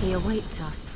likely awaits us.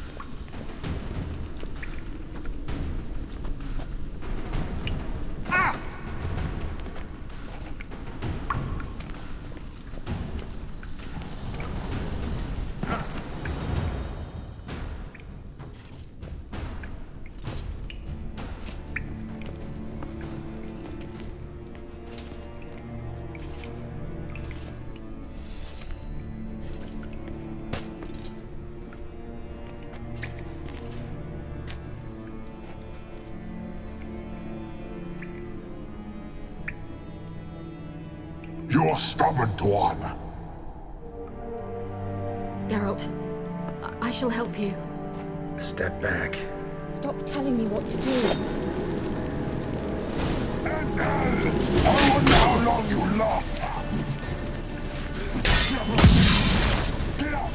You're stubborn one. Geralt, I shall help you. Step back. Stop telling me what to do. I wonder how long you last. Get up!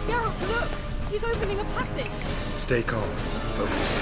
Geralt, look! He's opening a passage! Stay calm. Focus.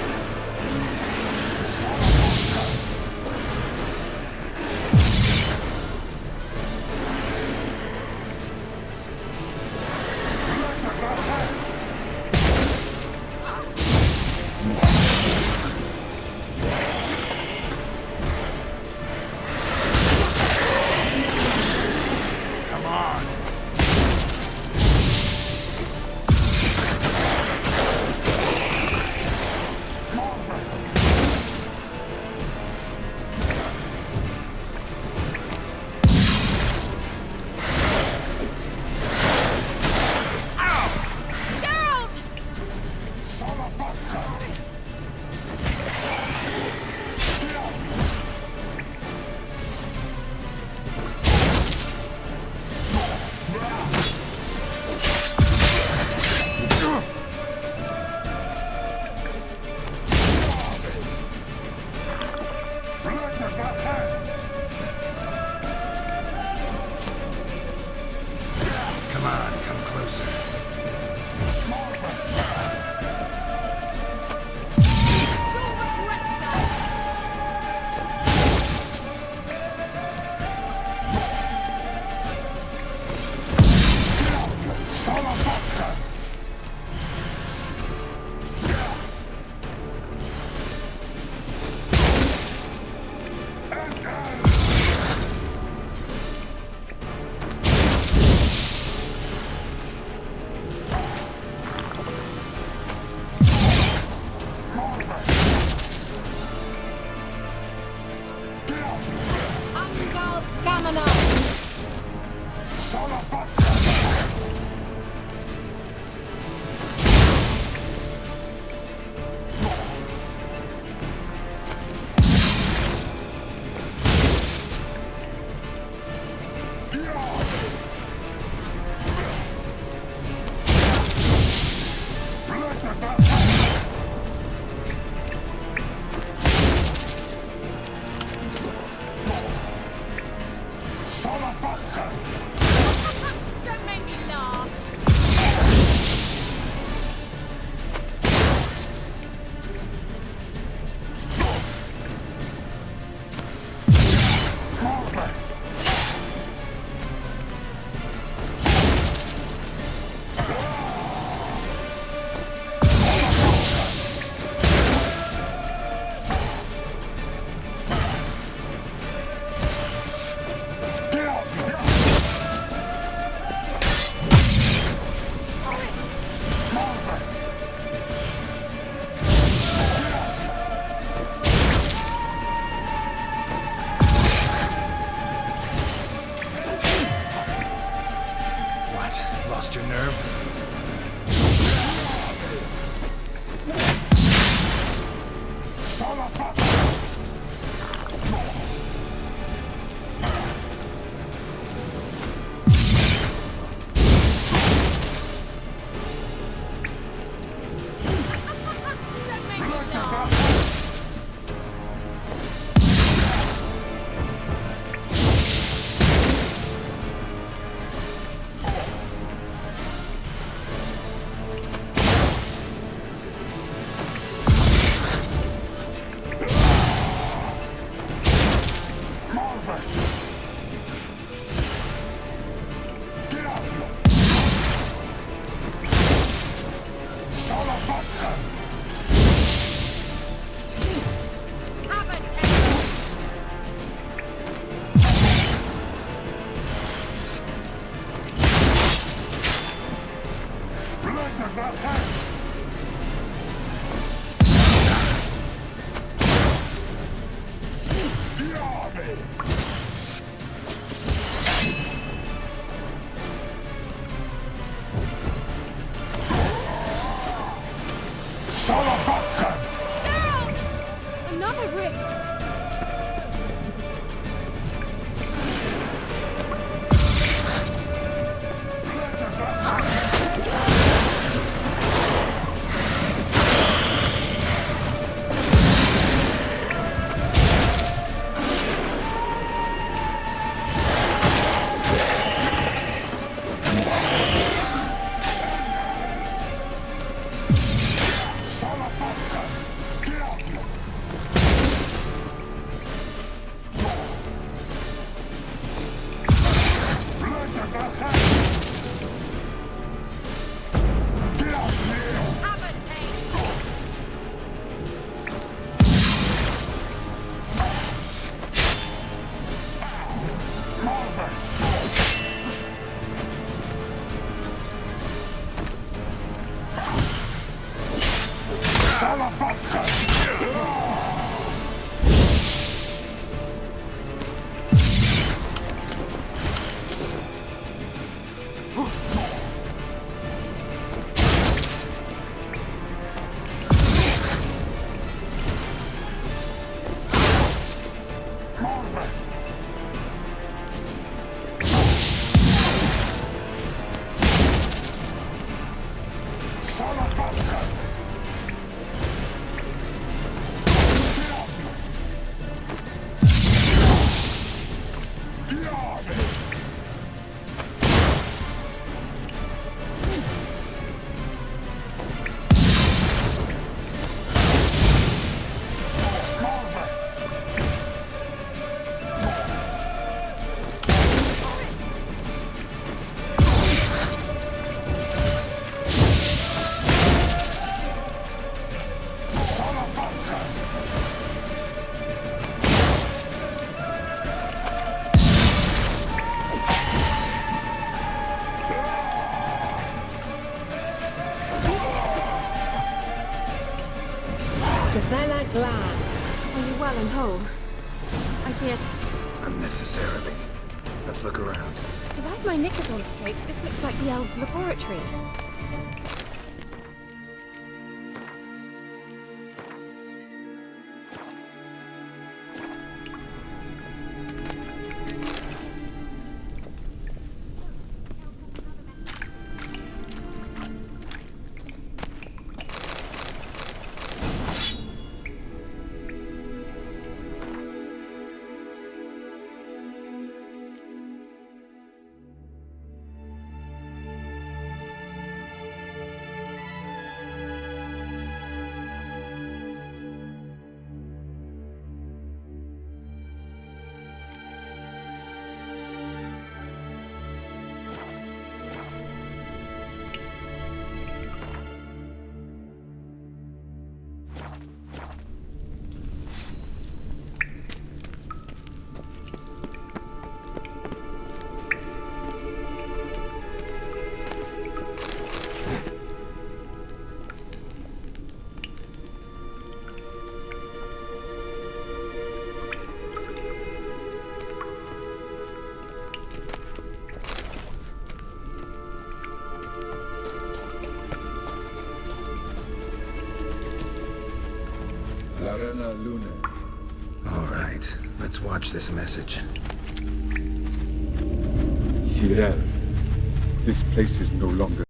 Come on, come closer. Sono fatto! Don't make me laugh. Have a taste. Geralt! Another rift. Have a taste. Gavella Glad. Are you well and whole? I feared. Unnecessarily. Let's look around. If I've my knickers on straight, this looks like the elves' laboratory. Arena Luna. All right, let's watch this message. Shirel, this place is no longer.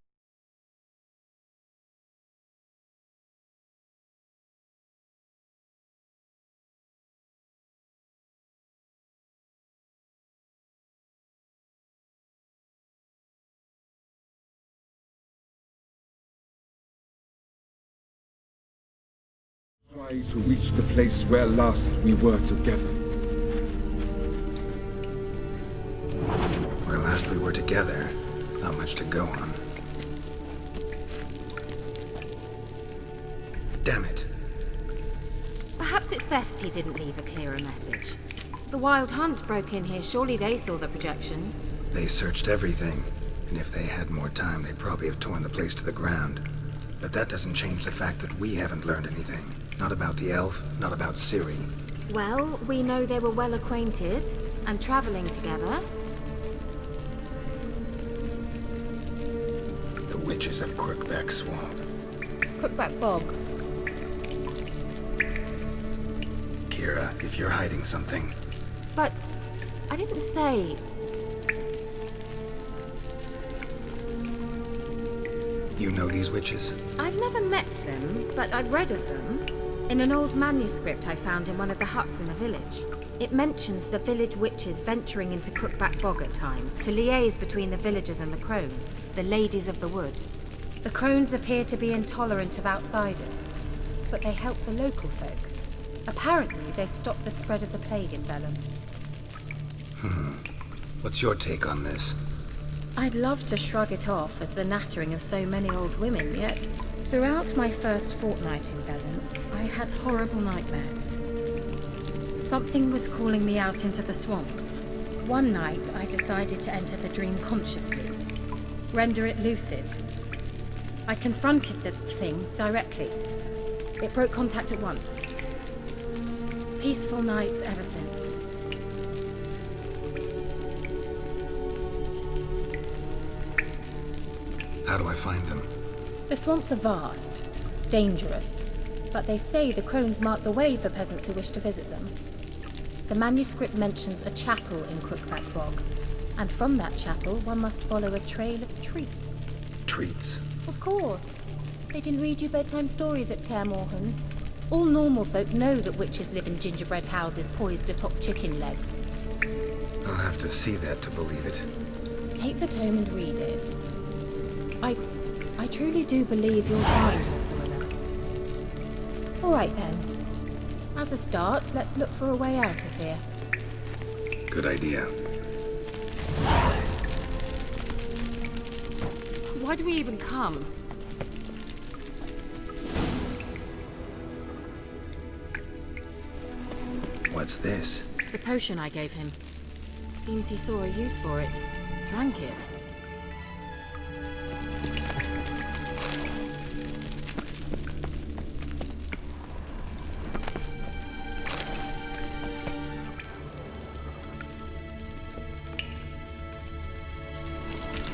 Try to reach the place where last we were together. Where last we were together, not much to go on. Damn it. Perhaps it's best he didn't leave a clearer message. The Wild Hunt broke in here. Surely they saw the projection. They searched everything, and if they had more time, they'd probably have torn the place to the ground. But that doesn't change the fact that we haven't learned anything. Not about the elf, not about Ciri. Well, we know they were well acquainted and traveling together. The witches of Crookback Swamp. Crookback Bog. Kira, if you're hiding something, But I didn't say. you know these witches? I've never met them, but I've read of them. In an old manuscript I found in one of the huts in the village. It mentions the village witches venturing into Crookback Bog at times to liaise between the villagers and the crones, the ladies of the wood. The crones appear to be intolerant of outsiders, but they help the local folk. Apparently, they stop the spread of the plague in Bellum. What's your take on this? I'd love to shrug it off as the nattering of so many old women, yet throughout my first fortnight in Bellum, I had horrible nightmares. Something was calling me out into the swamps. One night, I decided to enter the dream consciously, render it lucid. I confronted the thing directly. It broke contact at once. Peaceful nights ever since. How do I find them? The swamps are vast, dangerous, but they say the crones mark the way for peasants who wish to visit them. The manuscript mentions a chapel in Crookback Bog, and from that chapel one must follow a trail of treats. Treats. Of course. They didn't read you bedtime stories at Kaer Morhen. All normal folk know that witches live in gingerbread houses poised atop chicken legs. I'll have to see that to believe it. Take the tome and read it. I truly do believe you'll find Ursula. All right then. As a start, let's look for a way out of here. Good idea. Why do we even come? What's this? The potion I gave him. Seems he saw a use for it. Drank it.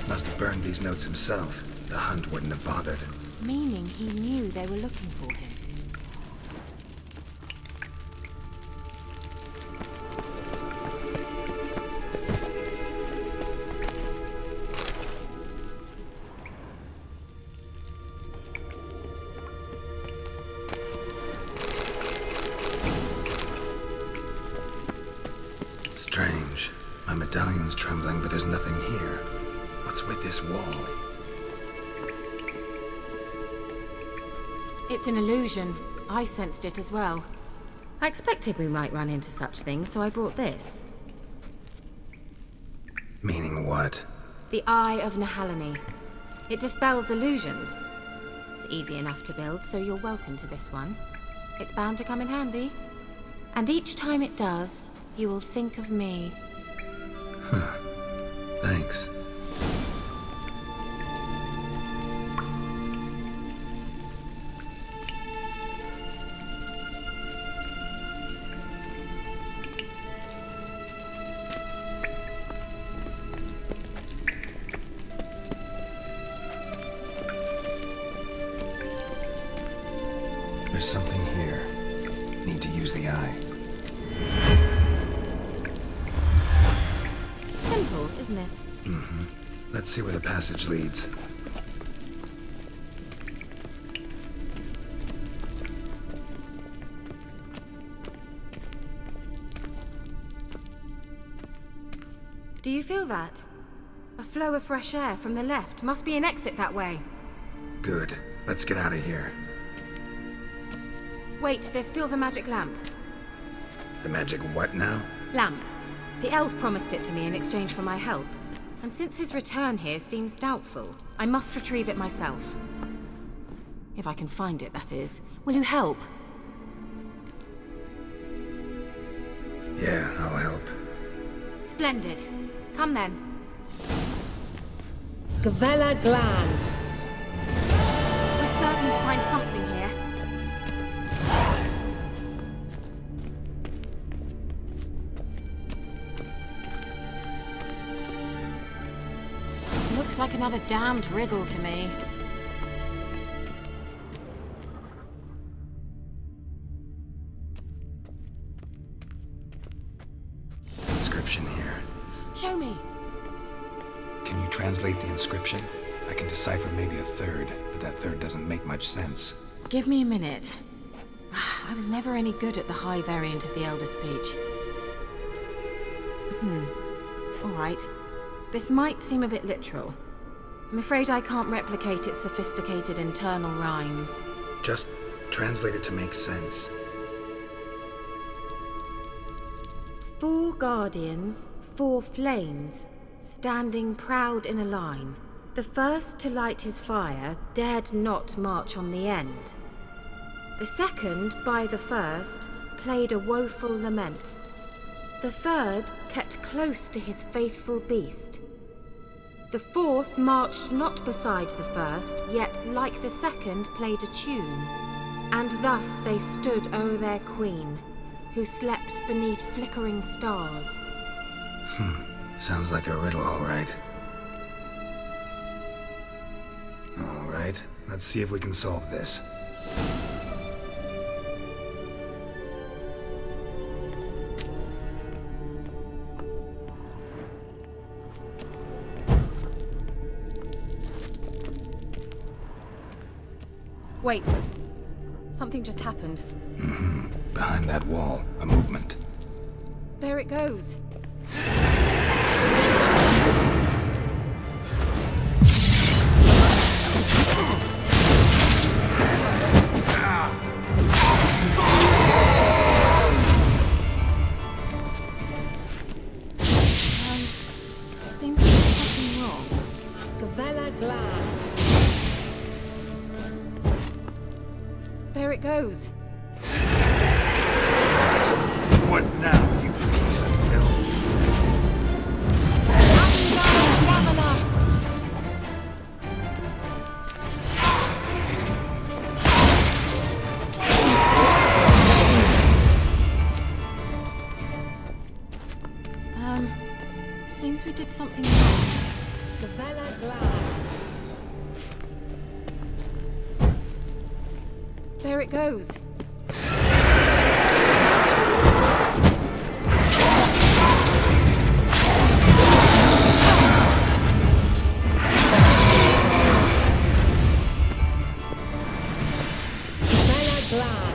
Must have burned these notes himself. The hunt wouldn't have bothered. Meaning he knew they were looking for him. Strange. My medallion's trembling, but there's nothing here. What's with this wall? It's an illusion. I sensed it as well. I expected we might run into such things, so I brought this. Meaning what? The Eye of Nehaleni. It dispels illusions. It's easy enough to build, so you're welcome to this one. It's bound to come in handy. And each time it does, you will think of me. Thanks. There's something here. need to use the eye. Simple, isn't it? Mm-hmm. Let's see where the passage leads. Do you feel that? A flow of fresh air from the left. Must be an exit that way. Good. Let's get out of here. Wait, there's still the magic lamp. The magic what now? Lamp. The elf promised it to me in exchange for my help. And since his return here seems doubtful, I must retrieve it myself. If I can find it, that is. Will you help? Yeah, I'll help. Splendid. Come then. Gavella Glan. We're certain to find something here. Looks like another damned riddle to me. Inscription here. Show me. Can you translate the inscription? I can decipher maybe a third, but that third doesn't make much sense. Give me a minute. I was never any good at the high variant of the Elder Speech. All right. This might seem a bit literal. I'm afraid I can't replicate its sophisticated internal rhymes. Just translate it to make sense. 4 guardians, 4 flames, standing proud in a line. The first to light his fire dared not march on the end. The second, by the first, played a woeful lament. The third kept close to his faithful beast. The fourth marched not beside the first, yet like the second played a tune. And thus they stood o'er their queen, who slept beneath flickering stars. Sounds like a riddle, all right. All right, let's see if we can solve this. Wait. Something just happened. Behind that wall, a movement. There it goes. Seems like there's something wrong. Gavella Glan. There it goes. What now, you piece of filth? Seems we did something wrong. Gavella Glan. There it goes. Gavella Glan.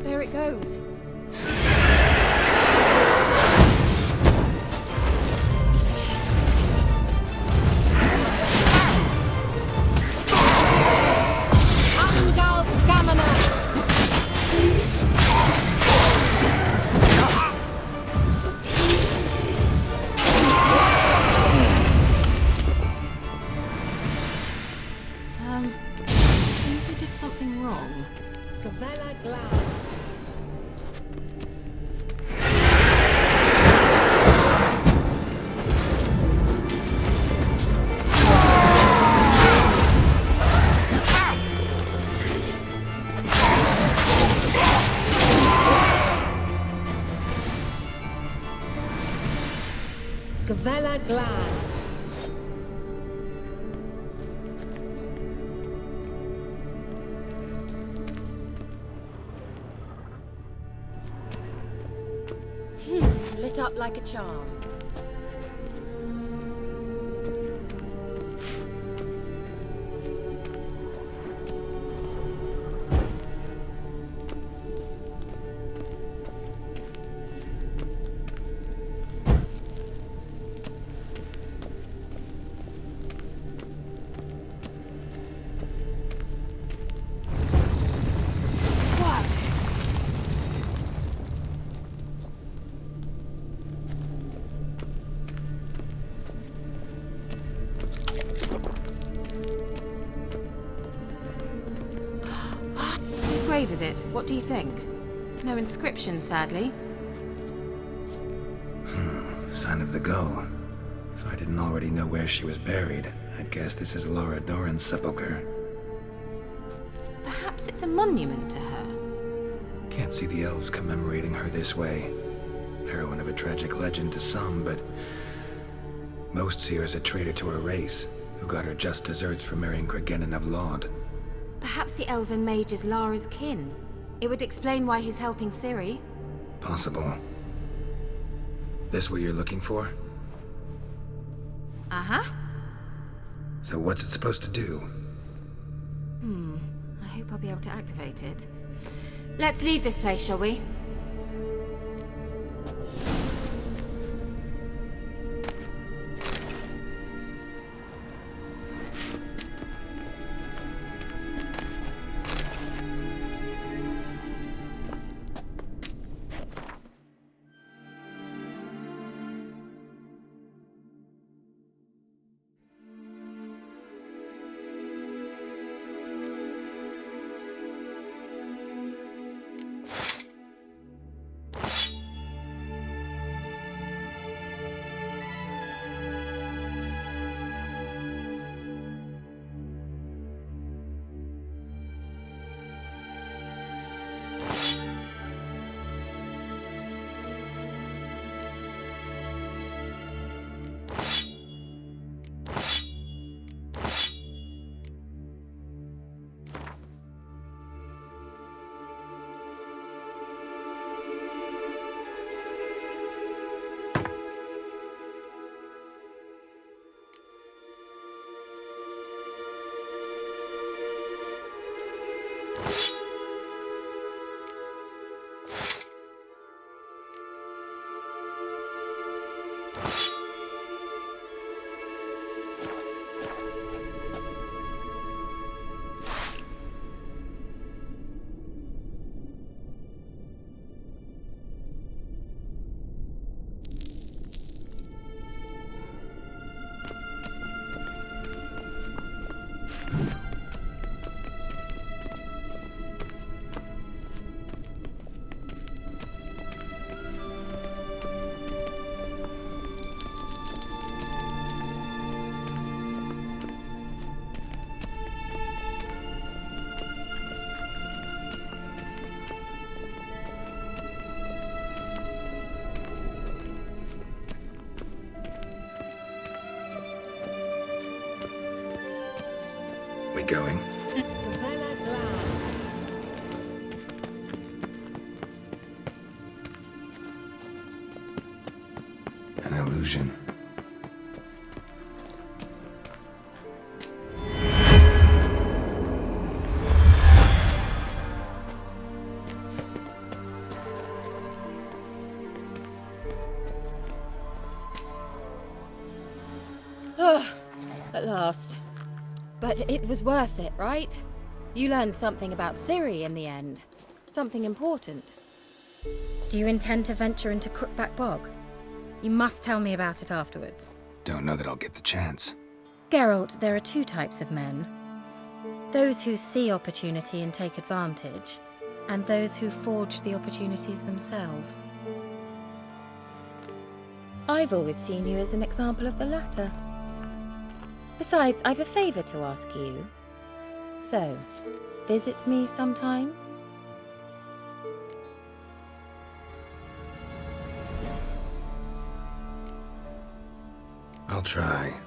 There it goes. Seems we did something wrong. Gavella Glan. Gavella Glan. up like a charm. Grave is it? What do you think? No inscription, sadly. Sign of the gull. If I didn't already know where she was buried, I'd guess this is Laura Doran's sepulcher. Perhaps it's a monument to her. Can't see the elves commemorating her this way. Heroine of a tragic legend to some, but most see her as a traitor to her race, who got her just desserts for marrying Cregennan of Laud. Perhaps the elven mage is Lara's kin. It would explain why he's helping Ciri. Possible. This what you're looking for? Uh-huh. So what's it supposed to do? I hope I'll be able to activate it. Let's leave this place, shall we? We going? Gavella glad. An illusion. At last. But it was worth it, right? You learned something about Ciri in the end. Something important. Do you intend to venture into Crookback Bog? You must tell me about it afterwards. Don't know that I'll get the chance. Geralt, there are two types of men. Those who see opportunity and take advantage, and those who forge the opportunities themselves. I've always seen you as an example of the latter. Besides, I've a favor to ask you. So, visit me sometime? I'll try.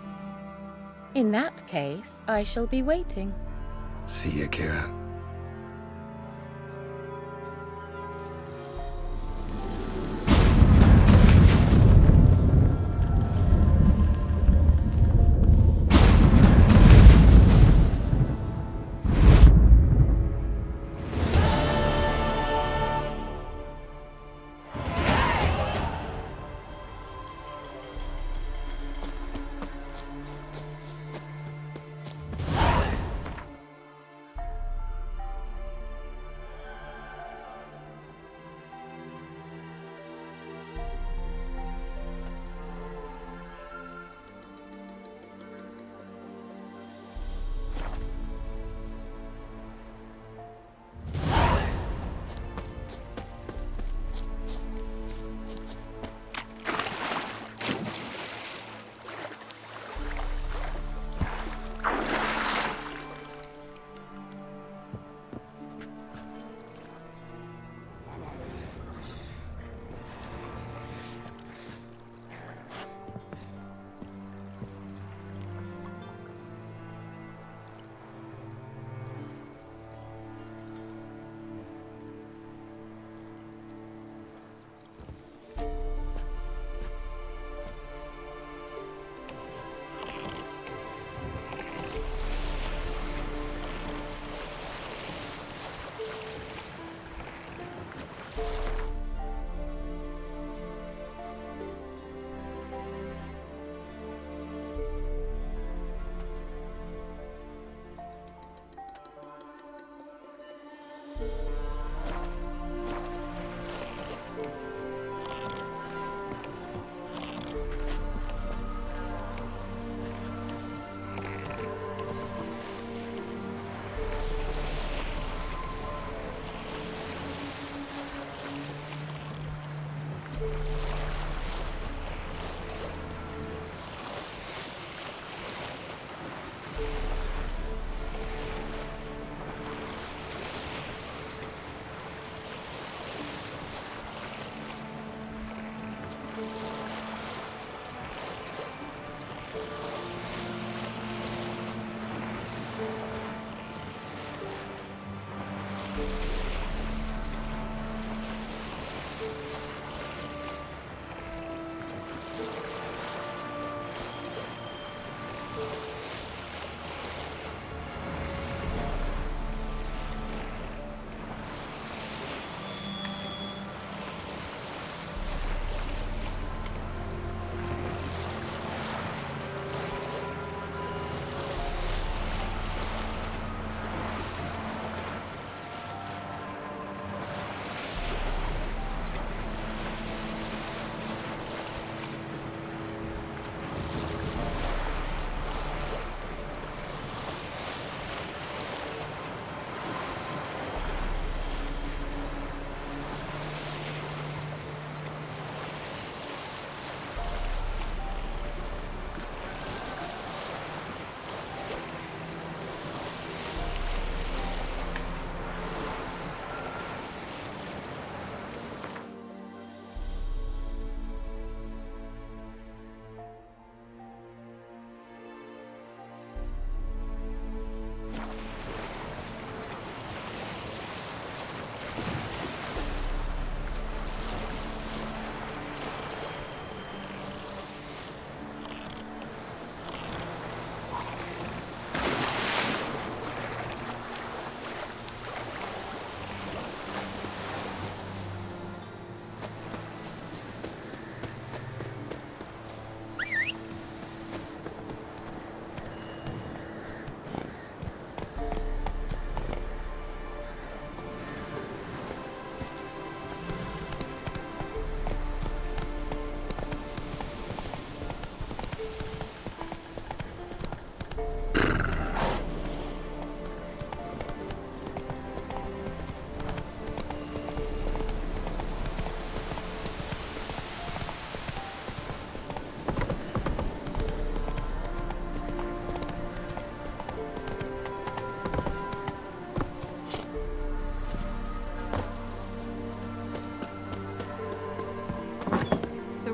In that case, I shall be waiting. See ya, Kira.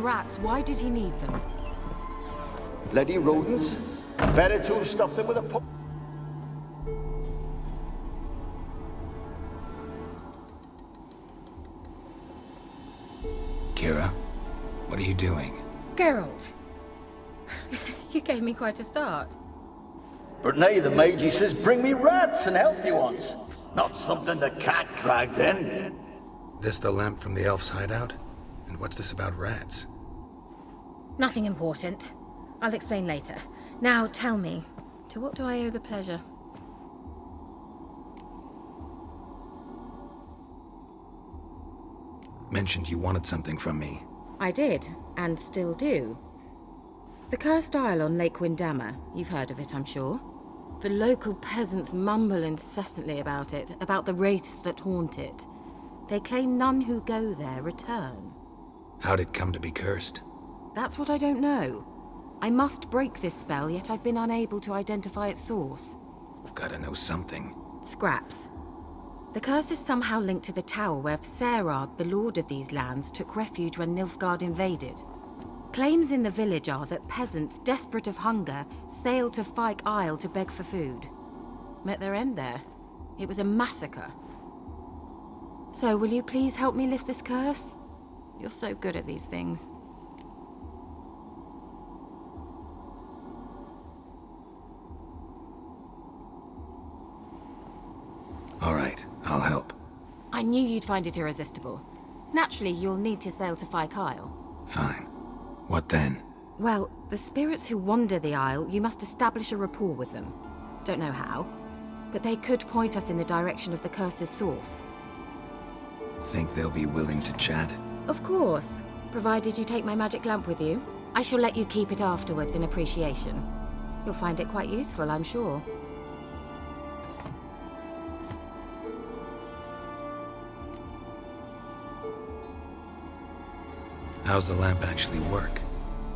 Rats, why did he need them? Bloody rodents. Better to have stuffed them with a Kira, what are you doing? Geralt. You gave me quite a start. But nay, the mage, he says, bring me rats and healthy ones. Not something the cat dragged in. This the lamp from the elf's hideout? And what's this about rats? Nothing important. I'll explain later. Now tell me, to what do I owe the pleasure? Mentioned you wanted something from me. I did, and still do. The Cursed Isle on Lake Windammer. You've heard of it, I'm sure. The local peasants mumble incessantly about it, about the wraiths that haunt it. They claim none who go there return. How'd it come to be cursed? That's what I don't know. I must break this spell, yet I've been unable to identify its source. Gotta know something. Scraps. The curse is somehow linked to the tower where Serard, the lord of these lands, took refuge when Nilfgaard invaded. Claims in the village are that peasants, desperate of hunger, sailed to Fyke Isle to beg for food. Met their end there. It was a massacre. So, will you please help me lift this curse? You're so good at these things. All right, I'll help. I knew you'd find it irresistible. Naturally, you'll need to sail to Fyke Isle. Fine. What then? Well, the spirits who wander the Isle, you must establish a rapport with them. Don't know how, but they could point us in the direction of the curse's source. Think they'll be willing to chat? Of course, provided you take my magic lamp with you. I shall let you keep it afterwards in appreciation. You'll find it quite useful, I'm sure. How's the lamp actually work?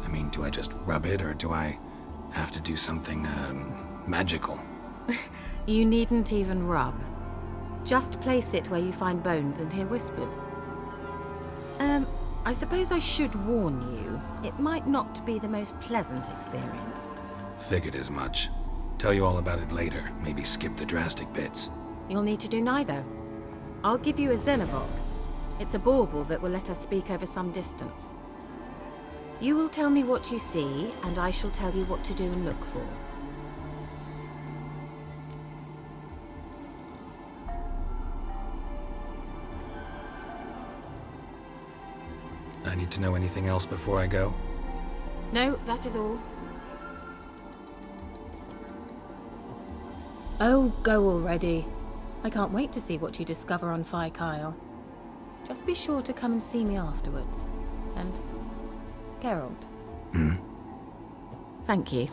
I mean, do I just rub it, or do I have to do something, magical? You needn't even rub. Just place it where you find bones and hear whispers. I suppose I should warn you, it might not be the most pleasant experience. Figured as much. Tell you all about it later, maybe skip the drastic bits. You'll need to do neither. I'll give you a Xenovox. It's a bauble that will let us speak over some distance. You will tell me what you see, and I shall tell you what to do and look for. I need to know anything else before I go? No, that is all. Oh, go already. I can't wait to see what you discover on Phi Kyle. Just be sure to come and see me afterwards. And Geralt. Thank you.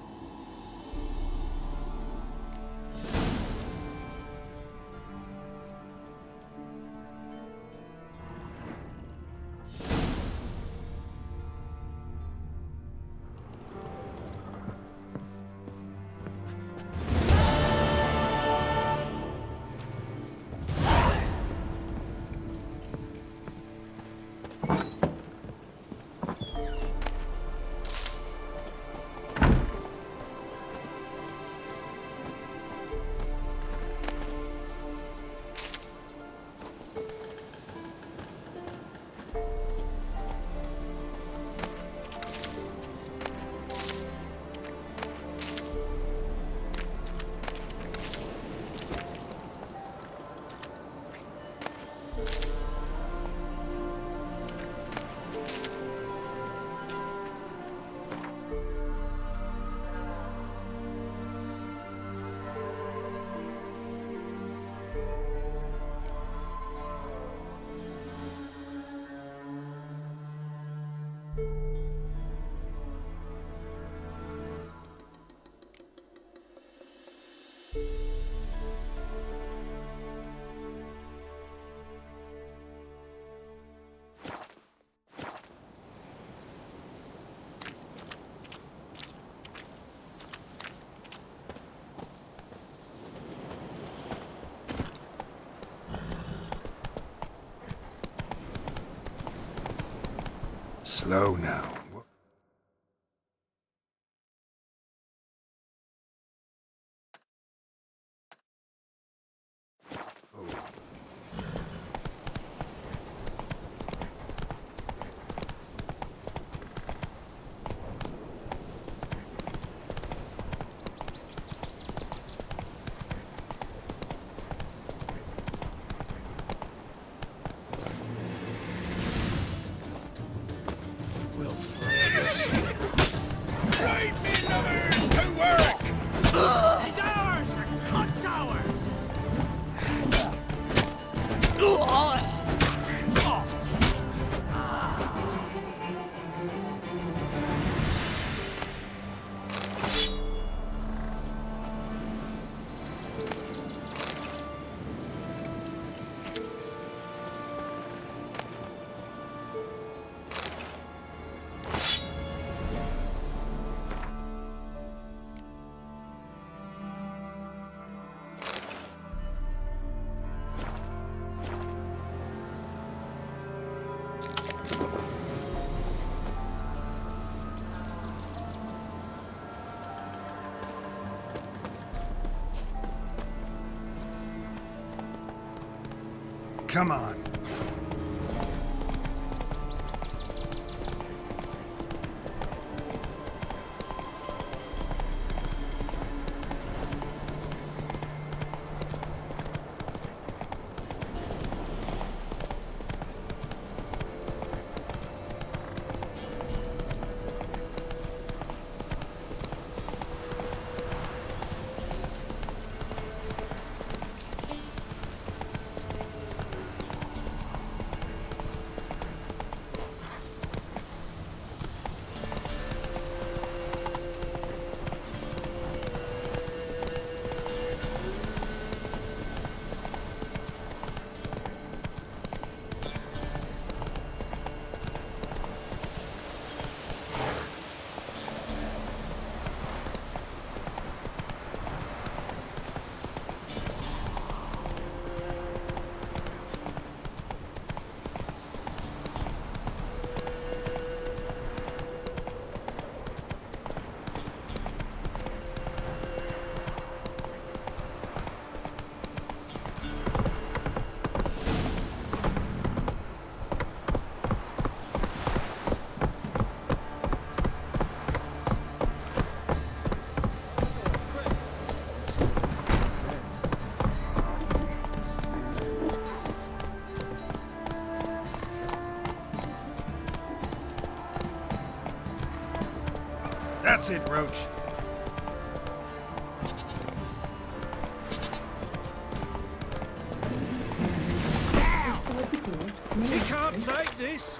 Slow now. Come on. That's it, Roach. He can't take this.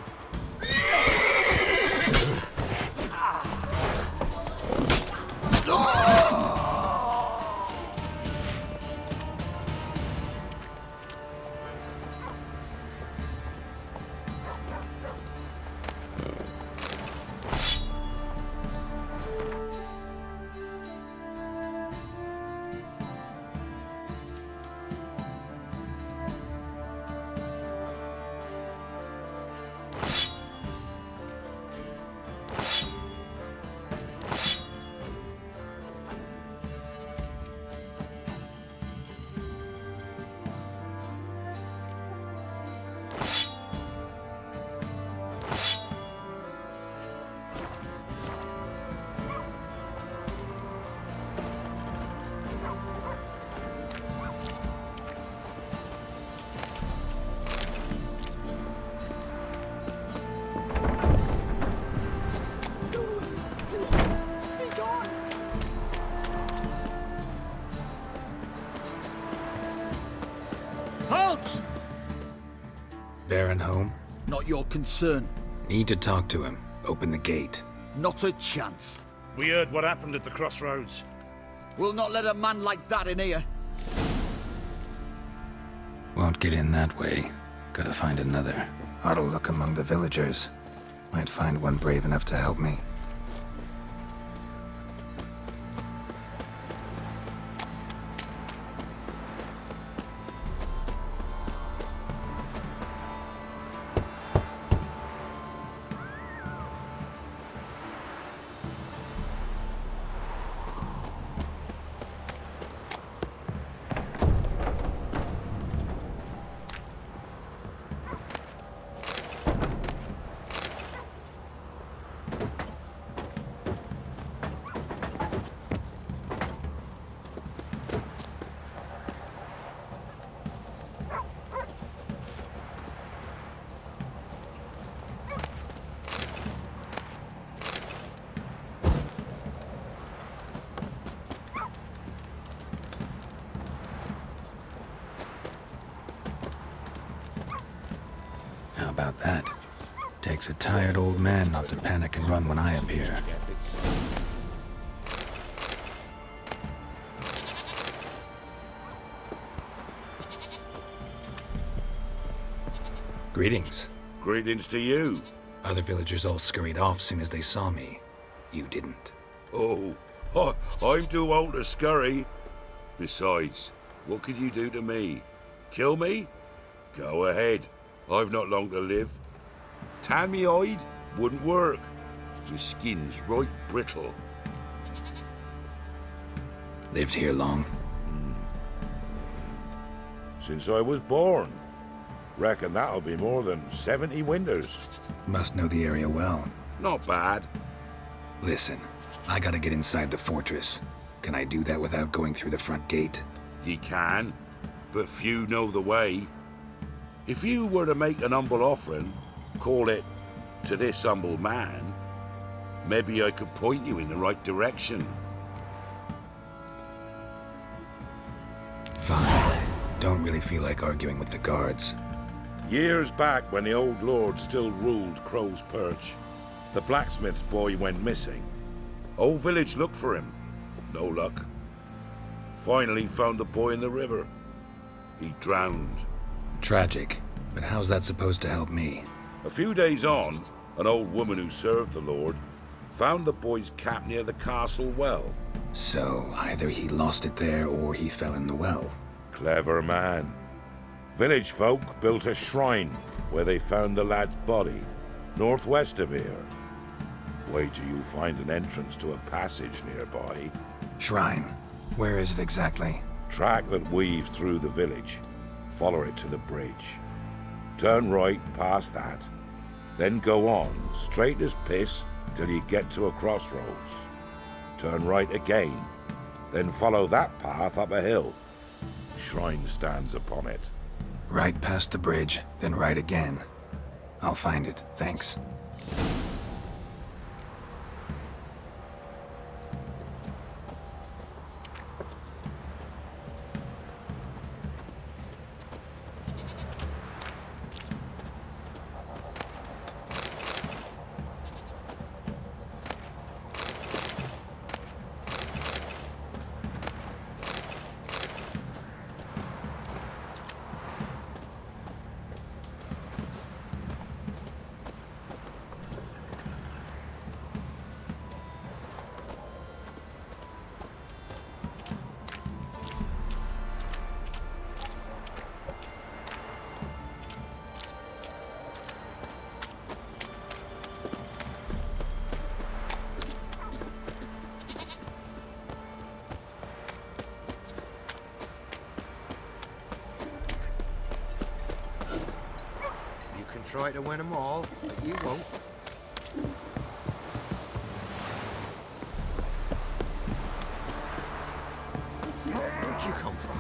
Halt! Baron home? Not your concern. Need to talk to him. Open the gate. Not a chance. We heard what happened at the crossroads. We'll not let a man like that in here. Won't get in that way. Gotta find another. Ought to look among the villagers. Might find one brave enough to help me. How about that? Takes a tired old man not to panic and run when I appear. Greetings. Greetings to you. Other villagers all scurried off soon as they saw me. You didn't. Oh, I'm too old to scurry. Besides, what could you do to me? Kill me? Go ahead. I've not long to live. Tan me hide? Wouldn't work. My skin's right brittle. Lived here long? Since I was born. Reckon that'll be more than 70 winters. Must know the area well. Not bad. Listen, I gotta get inside the fortress. Can I do that without going through the front gate? Ye can, but few know the way. If you were to make an humble offering, call it, to this humble man, maybe I could point you in the right direction. Fine. Don't really feel like arguing with the guards. Years back, when the old lord still ruled Crow's Perch, the blacksmith's boy went missing. Whole village looked for him. No luck. Finally found the boy in the river. He drowned. Tragic, but how's that supposed to help me? A few days on, an old woman who served the lord found the boy's cap near the castle well. So, either he lost it there or he fell in the well. Clever man. Village folk built a shrine where they found the lad's body, northwest of here. Wait till you find an entrance to a passage nearby. Shrine. Where is it exactly? Track that weaves through the village. Follow it to the bridge. Turn right past that. Then go on, straight as piss, till you get to a crossroads. Turn right again. Then follow that path up a hill. Shrine stands upon it. Right past the bridge, then right again. I'll find it, thanks. try to win them all, but you won't. Where'd you come from?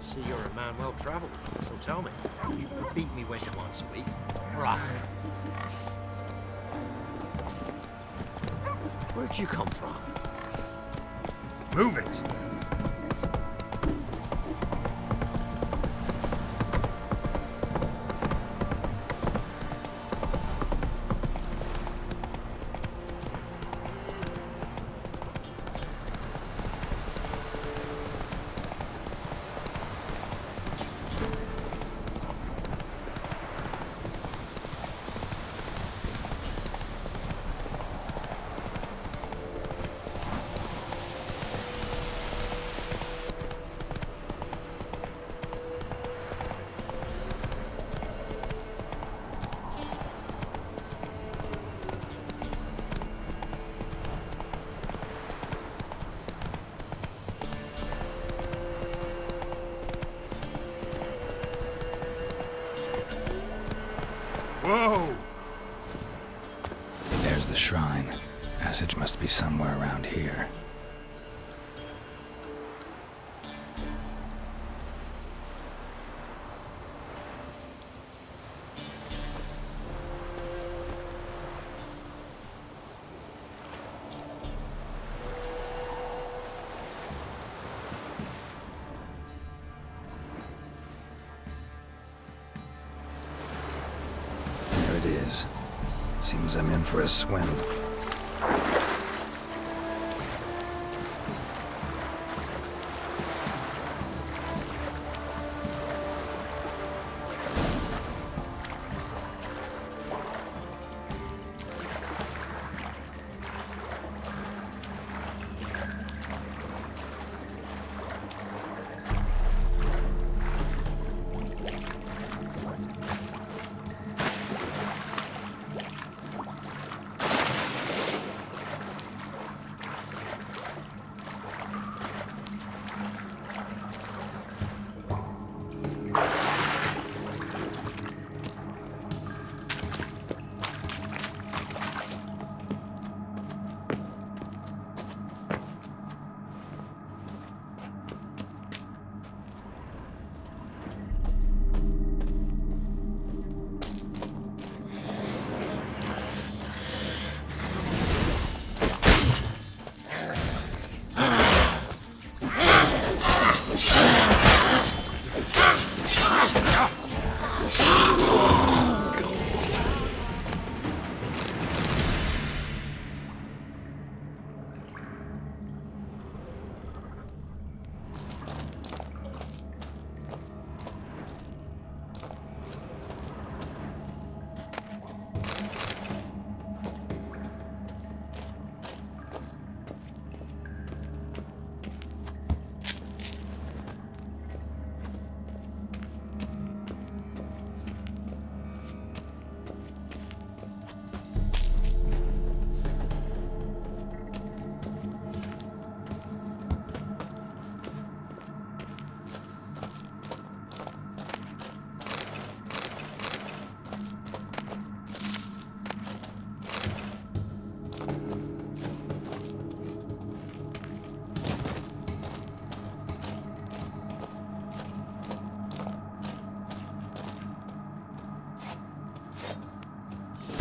See, you're a man well traveled, so tell me, you beat me when you once a week, or often? Where'd you come from? Move it! Whoa! There's the shrine. Passage must be somewhere around here. There it is. Seems I'm in for a swim.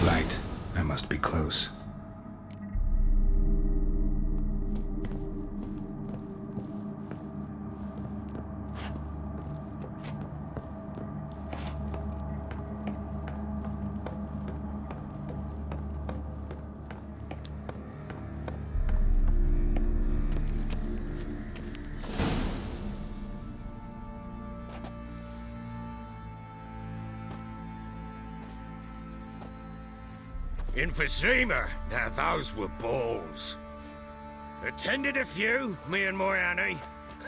Light. I must be close. Emphysema. Now those were balls. Attended a few, me and my Annie.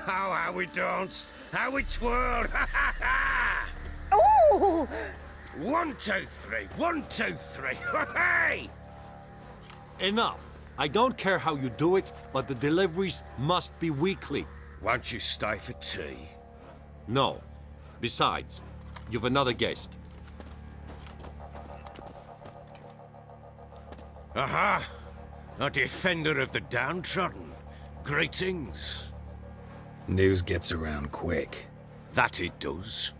Oh, how we danced, how we twirled, ha ha ha! Oh! 1, 2, 3, 1, 2, 3, hey! Enough. I don't care how you do it, but the deliveries must be weekly. Won't you stay for tea? No. Besides, you've another guest. Aha! A defender of the downtrodden. Greetings. News gets around quick. That it does.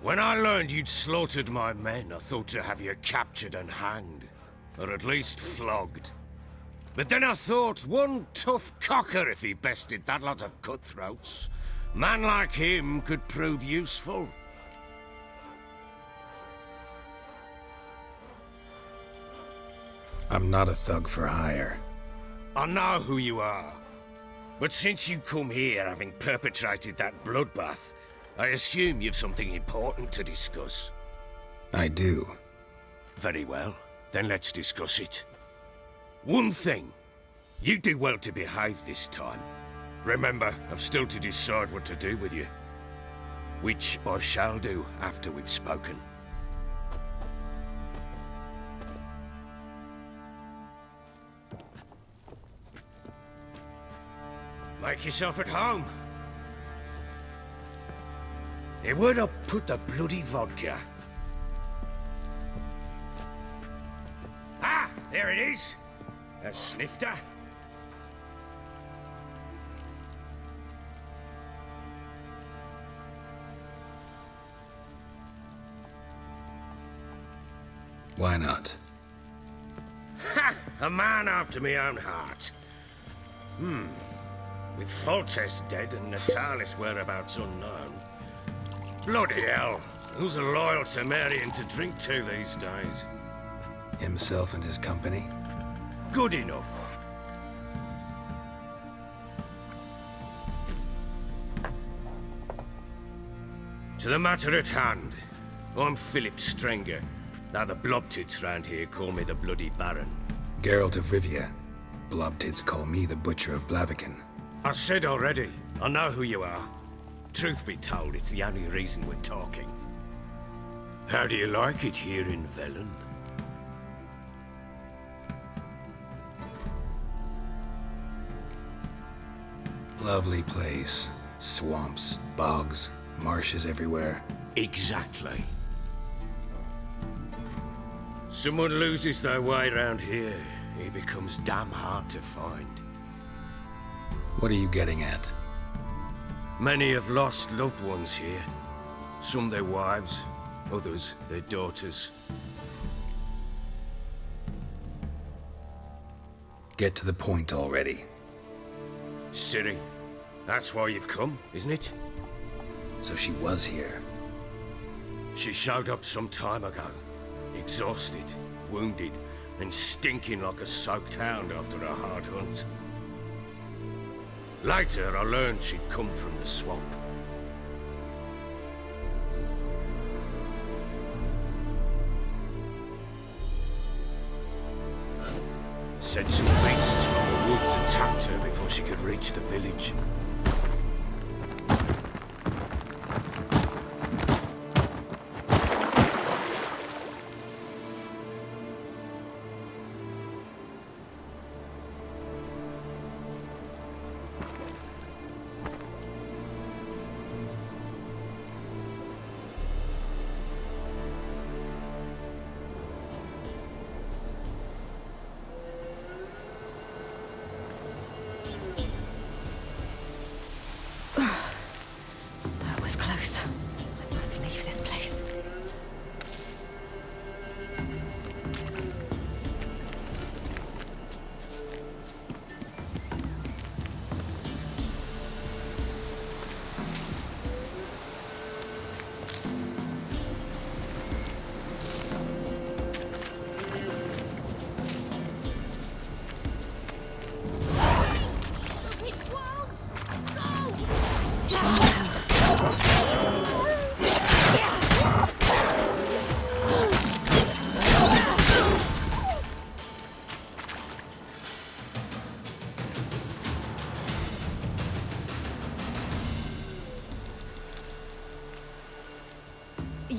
When I learned you'd slaughtered my men, I thought to have you captured and hanged. Or at least flogged. But then I thought, one tough cocker if he bested that lot of cutthroats. Man like him could prove useful. I'm not a thug for hire. I know who you are. But since you come here having perpetrated that bloodbath, I assume you've something important to discuss. I do. Very well. Then let's discuss it. One thing. You do well to behave this time. Remember, I've still to decide what to do with you. Which I shall do after we've spoken. Make yourself at home. Hey, where'd I put the bloody vodka? Ah, there it is. A snifter. Why not? Ha! A man after my own heart. With Foltest dead and Natalis whereabouts unknown. Bloody hell, who's a loyal Sumerian to drink to these days? Himself and his company? Good enough. To the matter at hand, I'm Philip Strenger. Now the blobtits round here call me the Bloody Baron. Geralt of Rivia. Blobtits call me the Butcher of Blaviken. I said already, I know who you are. Truth be told, it's the only reason we're talking. How do you like it here in Velen? Lovely place. Swamps, bogs, marshes everywhere. Exactly. Someone loses their way around here, he becomes damn hard to find. What are you getting at? Many have lost loved ones here. Some their wives, others their daughters. Get to the point already. Ciri, that's why you've come, isn't it? So she was here. She showed up some time ago. Exhausted, wounded, and stinking like a soaked hound after a hard hunt. Later, I learned she'd come from the swamp. Said some beasts from the woods attacked her before she could reach the village.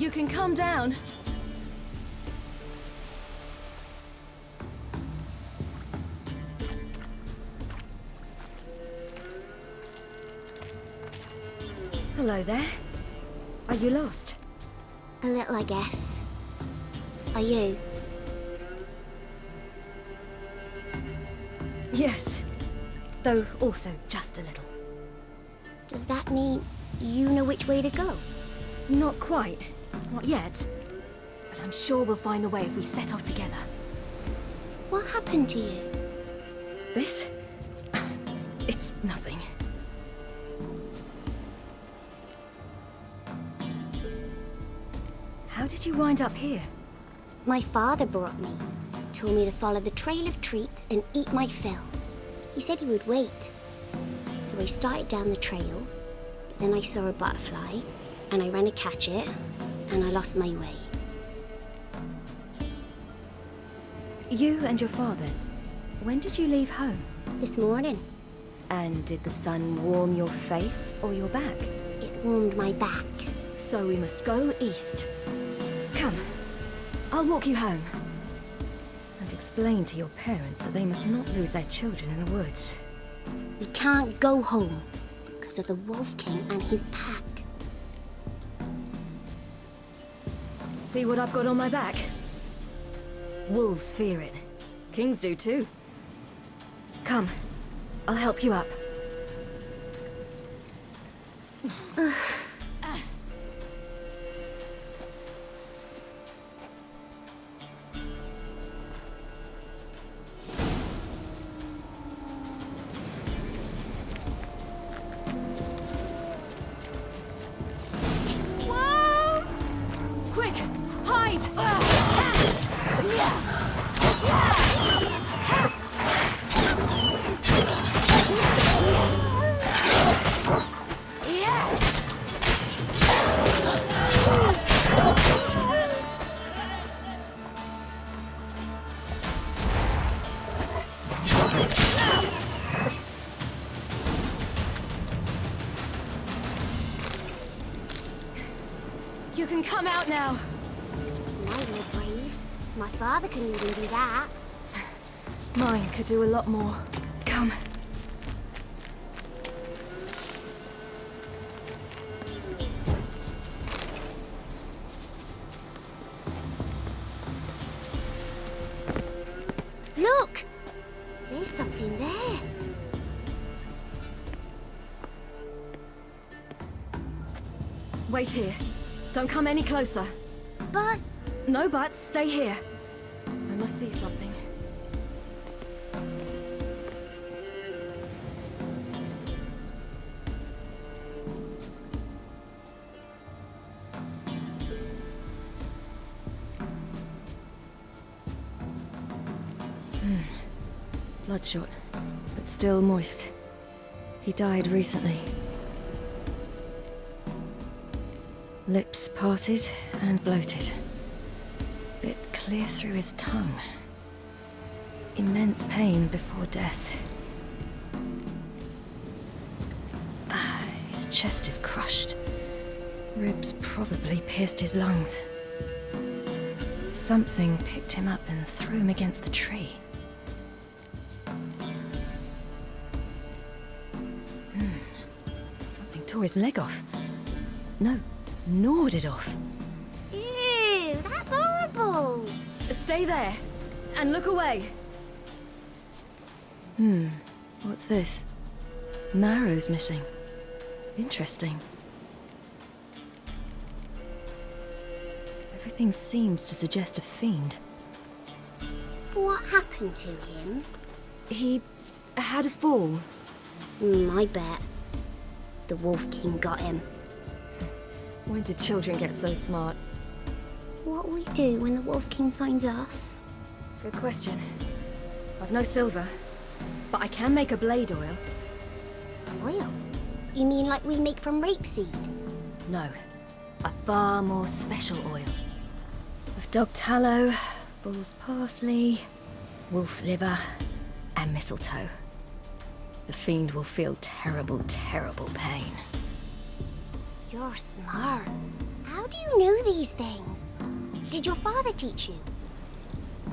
You can calm down. Hello there. Are you lost? A little, I guess. Are you? Yes. Though also just a little. Does that mean you know which way to go? Not quite. Not yet. But I'm sure we'll find the way if we set off together. What happened to you? This? It's nothing. How did you wind up here? My father brought me. Told me to follow the trail of treats and eat my fill. He said he would wait. So I started down the trail, but then I saw a butterfly, and I ran to catch it, and I lost my way. You and your father, when did you leave home? This morning. And did the sun warm your face or your back? It warmed my back. So we must go east. Come, I'll walk you home. And explain to your parents that they must not lose their children in the woods. We can't go home because of the Wolf King and his pack. See what I've got on my back? Wolves fear it. Kings do too. Come, I'll help you up. Wolves! Quick, hide! You can come out now. Now you're brave. My father can even do that. Mine could do a lot more. Come. Look! There's something there. Wait here. Don't come any closer. But No buts. Stay here. I must see something. Bloodshot, but still moist. He died recently. Lips parted and bloated. Bit clear through his tongue. Immense pain before death. His chest is crushed. Ribs probably pierced his lungs. Something picked him up and threw him against the tree. Something tore his leg off. No, gnawed it off. ew, that's horrible. Stay there, and look away. What's this? Marrow's missing. Interesting. Everything seems to suggest a fiend. What happened to him? He had a fall. I bet. The Wolf King got him. When did children get so smart? What we do when the Wolf King finds us? Good question. I've no silver, but I can make a blade oil. Oil? You mean like we make from rapeseed? No, a far more special oil. Of dog tallow, bull's parsley, wolf's liver, and mistletoe. The fiend will feel terrible, terrible pain. You're smart. How do you know these things? Did your father teach you?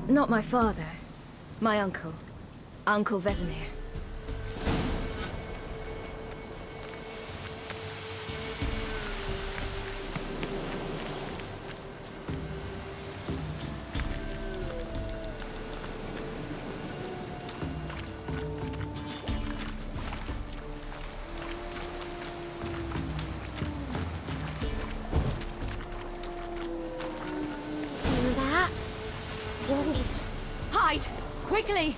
Not my father. My uncle. Uncle Vesemir. Hear that? Wolves. Hide! Quickly!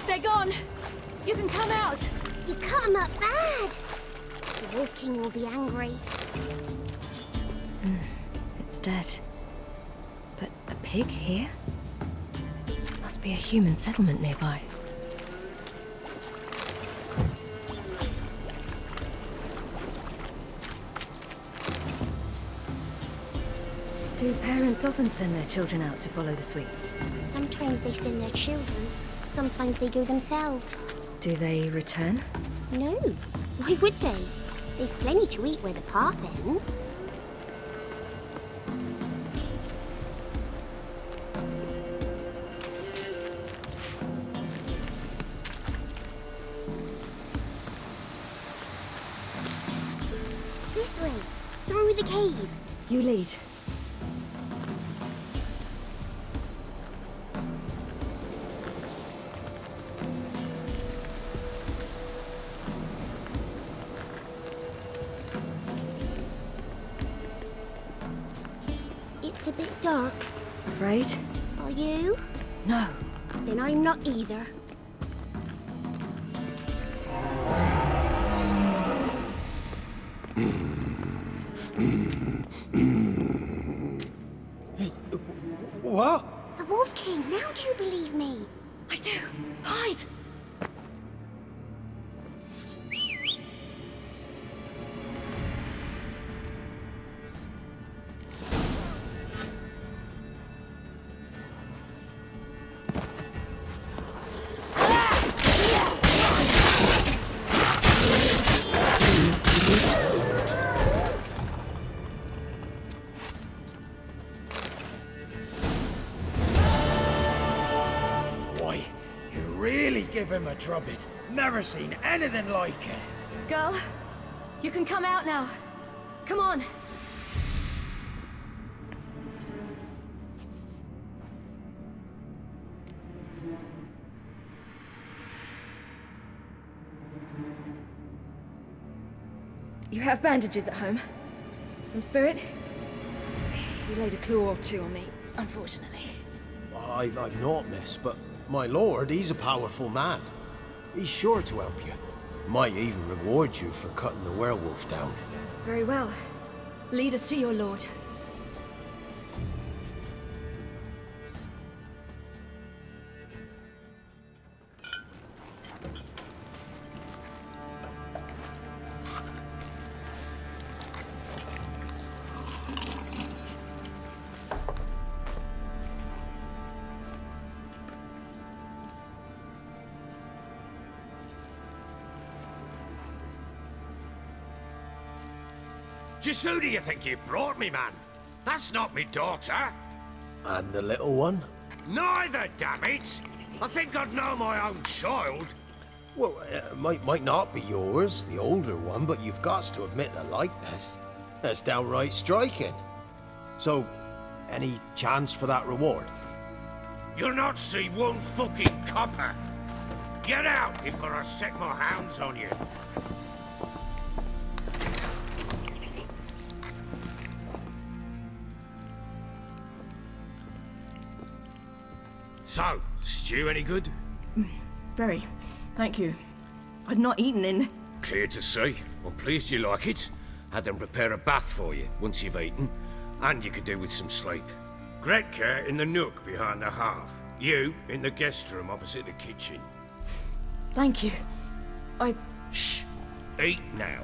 They're gone! You can come out! You cut him up bad. The Wolf King will be angry. It's dead. But a pig here? Must be a human settlement nearby. Do parents often send their children out to follow the sweets? Sometimes they send their children. Sometimes they go themselves. Do they return? No. Why would they? They've plenty to eat where the path ends. This way. Through the cave. You lead. It's a bit dark. Afraid? Are you? No. Then I'm not either. What? The Wolf King, now do you believe me? I do. Hide! Why, you really give him a drubbing. Never seen anything like it. Girl, you can come out now. Come on. You have bandages at home? Some spirit? He laid a claw or two on me, unfortunately. I've not, miss, but my lord, he's a powerful man. He's sure to help you. Might even reward you for cutting the werewolf down. Very well. Lead us to your lord. Just who do you think you've brought me, man? That's not me daughter. And the little one? Neither, damn it! I think I'd know my own child. Well, might not be yours, the older one, but you've got to admit the likeness. That's downright striking. So, any chance for that reward? You'll not see one fucking copper. Get out before I set my hounds on you. So, stew any good? Very. Thank you. I'd not eaten in... Clear to see. I'm pleased you like it. Had them prepare a bath for you once you've eaten, and you could do with some sleep. Gretka in the nook behind the hearth. You in the guest room opposite the kitchen. Thank you. Shh. Eat now.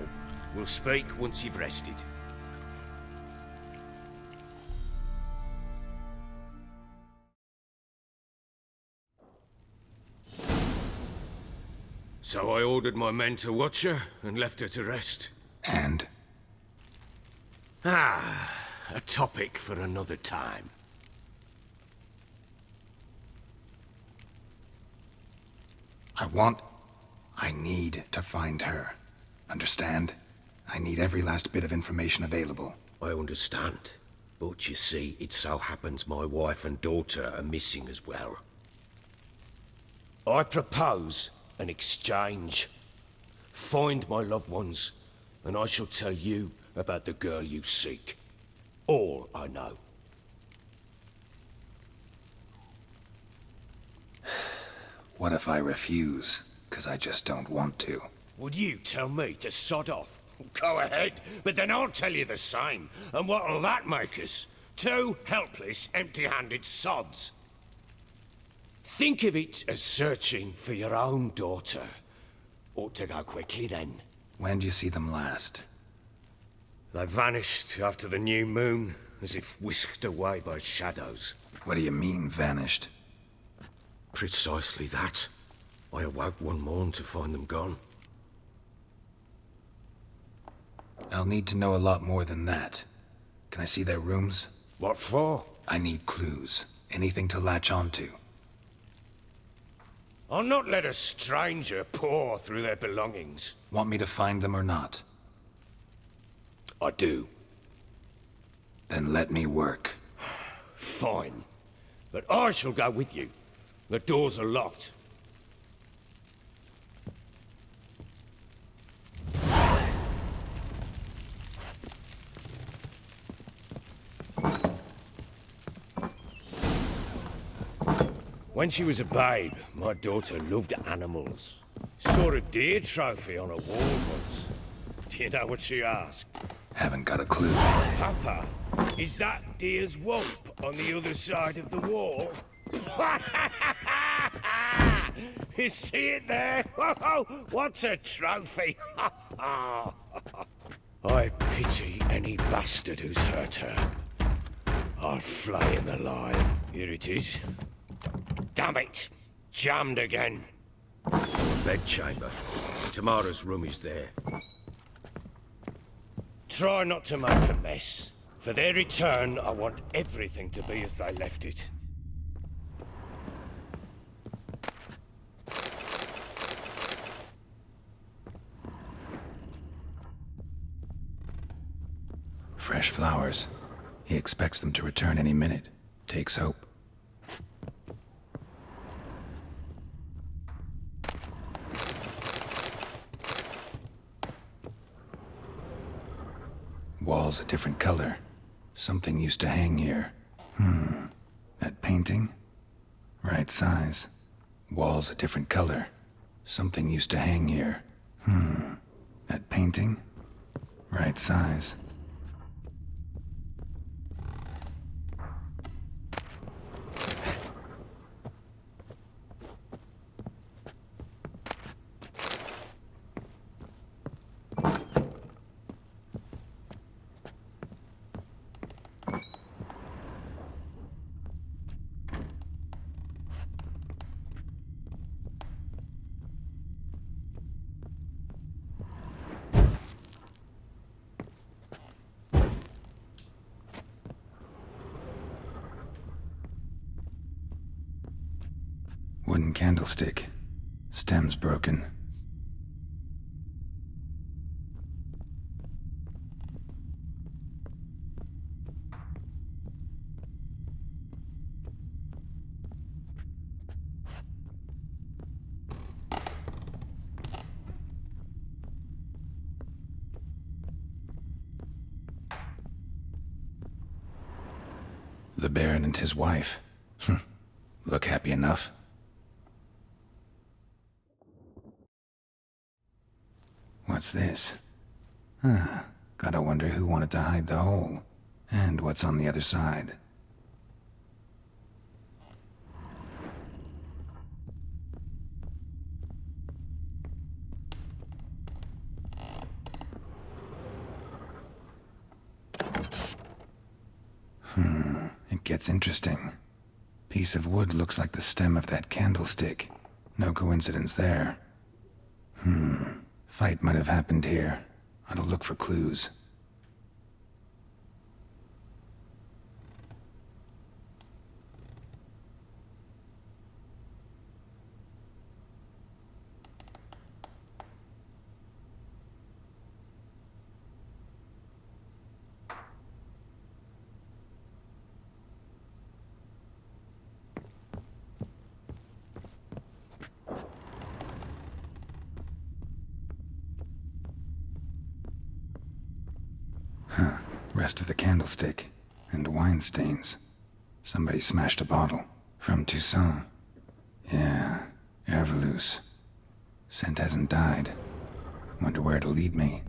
We'll speak once you've rested. So I ordered my men to watch her and left her to rest. And? A topic for another time. I need to find her. Understand? I need every last bit of information available. I understand. But you see, it so happens my wife and daughter are missing as well. I propose an exchange. Find my loved ones, and I shall tell you about the girl you seek. All I know. What if I refuse? 'Cause I just don't want to. Would you tell me to sod off? Go ahead, but then I'll tell you the same. And what'll that make us? Two helpless, empty-handed sods. Think of it as searching for your own daughter. Ought to go quickly then. When do you see them last? They vanished after the new moon, as if whisked away by shadows. What do you mean, vanished? Precisely that. I awoke one morn to find them gone. I'll need to know a lot more than that. Can I see their rooms? What for? I need clues. Anything to latch onto. I'll not let a stranger pore through their belongings. Want me to find them or not? I do. Then let me work. Fine. But I shall go with you. The doors are locked. When she was a babe, my daughter loved animals. Saw a deer trophy on a wall once. Do you know what she asked? Haven't got a clue. Papa, is that deer's wump on the other side of the wall? You see it there? What's a trophy? I pity any bastard who's hurt her. I'll flay him alive. Here it is. Damn it! Jammed again. Bedchamber. Tamara's room is there. Try not to make a mess. For their return, I want everything to be as they left it. Fresh flowers. He expects them to return any minute. Takes hope. Walls a different color. Something used to hang here. That painting? Right size. Walls a different color. Something used to hang here. That painting? Right size. Wooden candlestick. Stem's broken. The Baron and his wife. Look happy enough. What's this? Gotta wonder who wanted to hide the hole. And what's on the other side. It gets interesting. Piece of wood looks like the stem of that candlestick. No coincidence there. Fight might have happened here. Ought to look for clues. Rest of the candlestick, and wine stains. Somebody smashed a bottle. From Toussaint. Yeah, Herveloos. Scent hasn't died. Wonder where it'll lead me.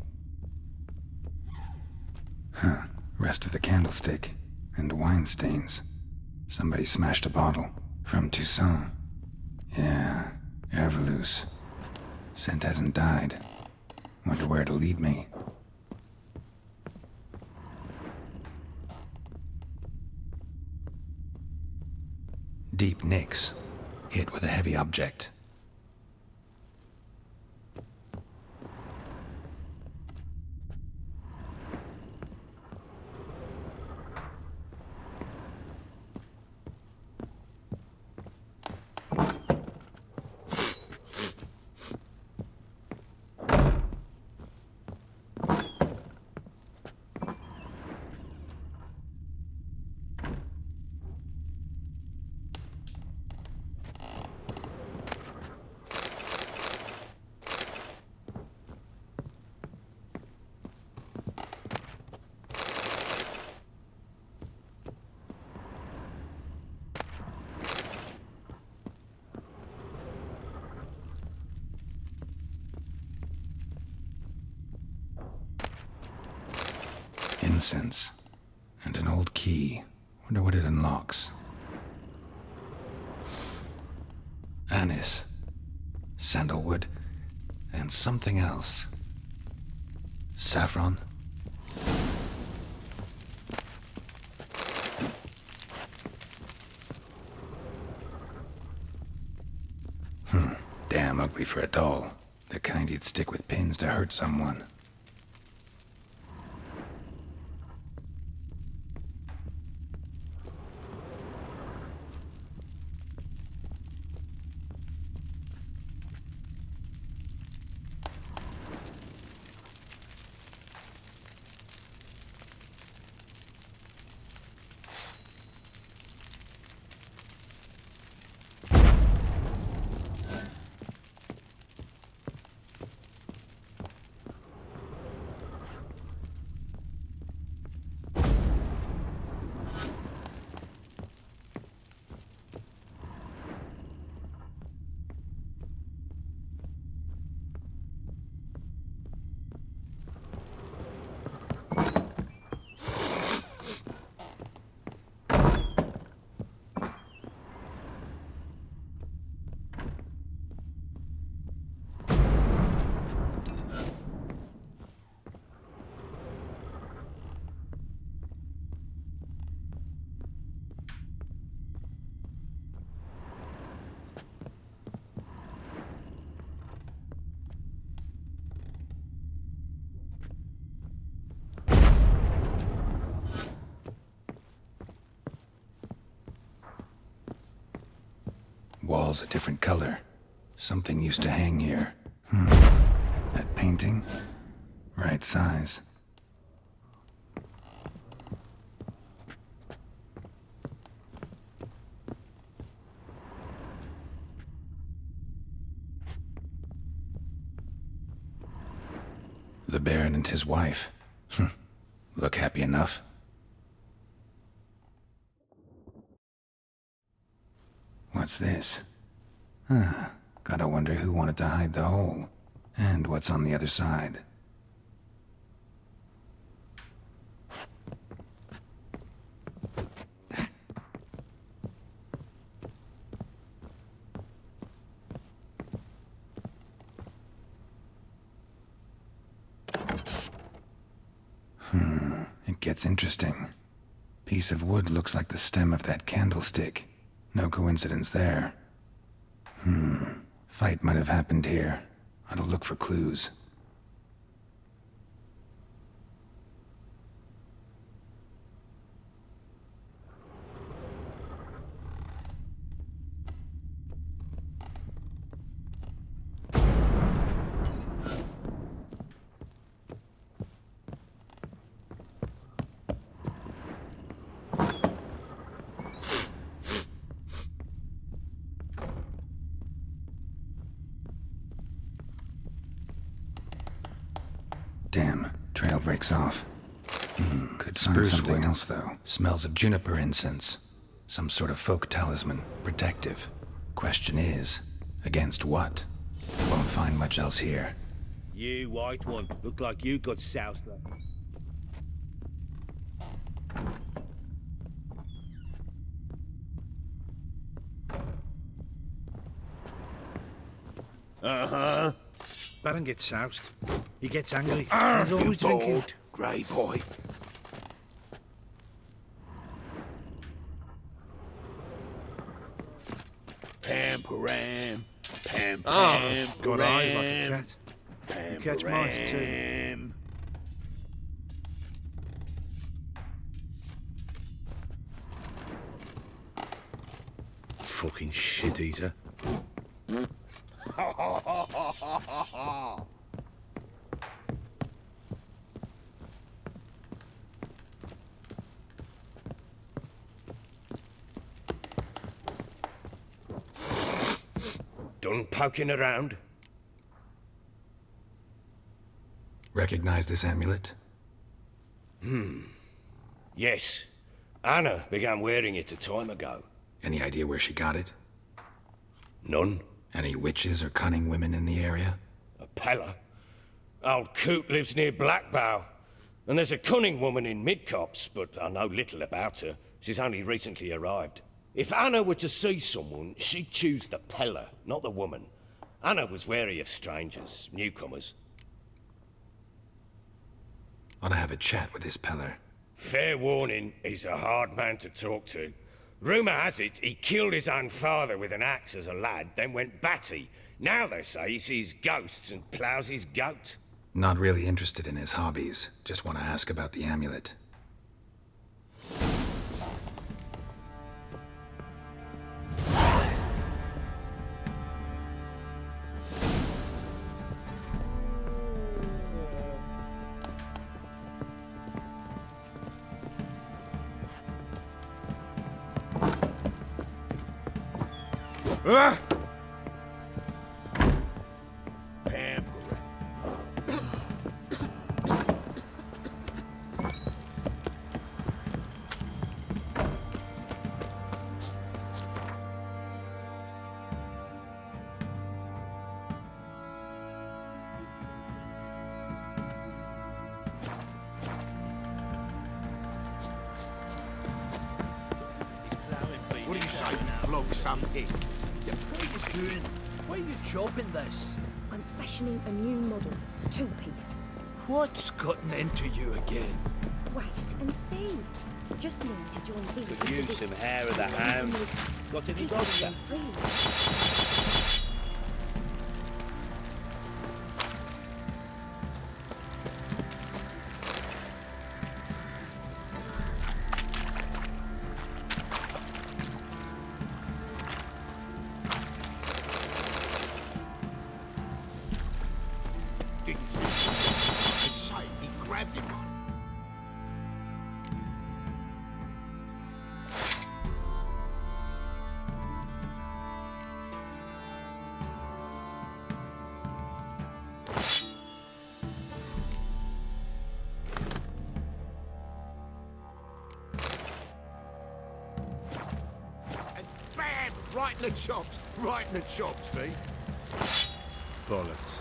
Rest of the candlestick, and wine stains. Somebody smashed a bottle. From Toussaint. Yeah, Herveloos. Scent hasn't died. Wonder where it'll lead me. Deep nicks, hit with a heavy object. Incense. And an old key. Wonder what it unlocks. Anise. Sandalwood. And something else. Saffron? Damn ugly for a doll. The kind you'd stick with pins to hurt someone. Wall's a different color. Something used to hang here. That painting? Right size. The Baron and his wife. Look happy enough. What's this? Gotta wonder who wanted to hide the hole, and what's on the other side. It gets interesting. Piece of wood looks like the stem of that candlestick. No coincidence there. Fight might have happened here. I'll look for clues. Damn, trail breaks off. Could find something else, though. Smells of juniper incense. Some sort of folk talisman. Protective. Question is, against what? Won't find much else here. You white one, look like you got south. Uh-huh. Baron gets soused. He gets angry. He's always You drinking. bold, grey boy. Pam-param, pam-pam, Got eyes like a cat. pam, You catch mice too. Fucking shit eater. Done poking around? Recognize this amulet? Yes. Anna began wearing it a time ago. Any idea where she got it? None. Any witches or cunning women in the area? A Pella. Old Coot lives near Blackbow. And there's a cunning woman in Midcops, but I know little about her. She's only recently arrived. If Anna were to see someone, she'd choose the Pella, not the woman. Anna was wary of strangers, newcomers. Ought to have a chat with this Peller. Fair warning, he's a hard man to talk to. Rumour has it he killed his own father with an axe as a lad, then went batty. Now they say he sees ghosts and ploughs his goat. Not really interested in his hobbies. Just want to ask about the amulet. What do you say, flog some pig? Your plate is good. Why are you chopping this? I'm fashioning a new model, two-piece. What's gotten into you again? Wait and see. Just need to join these. Could use some hair of the hound. Got any vodka? Didn't say he grabbed him on. And bam! Right in the chops! Right in the chops, see? Bollocks.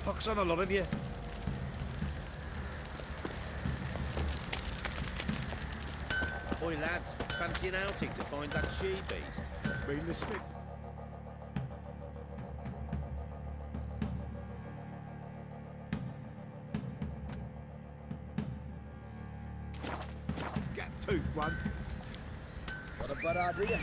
Pox on a lot of you. Oi lads, fancy an outing to find that she-beast? Mean the Smith. Get tooth one. Got a bad idea.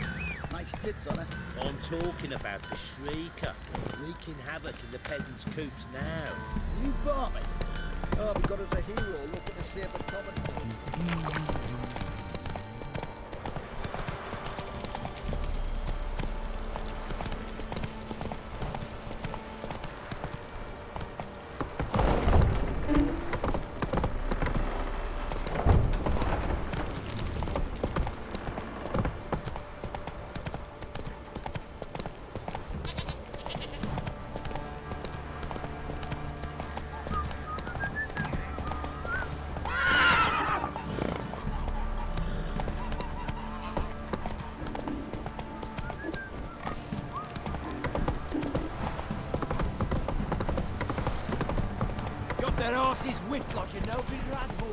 Nice tits on her. I'm talking about the Shrieker, wreaking havoc in the peasants' coops now. You barmy. Oh, we got us a hero looking to save the common folk. Their asses whipped like a no-bid rat whore.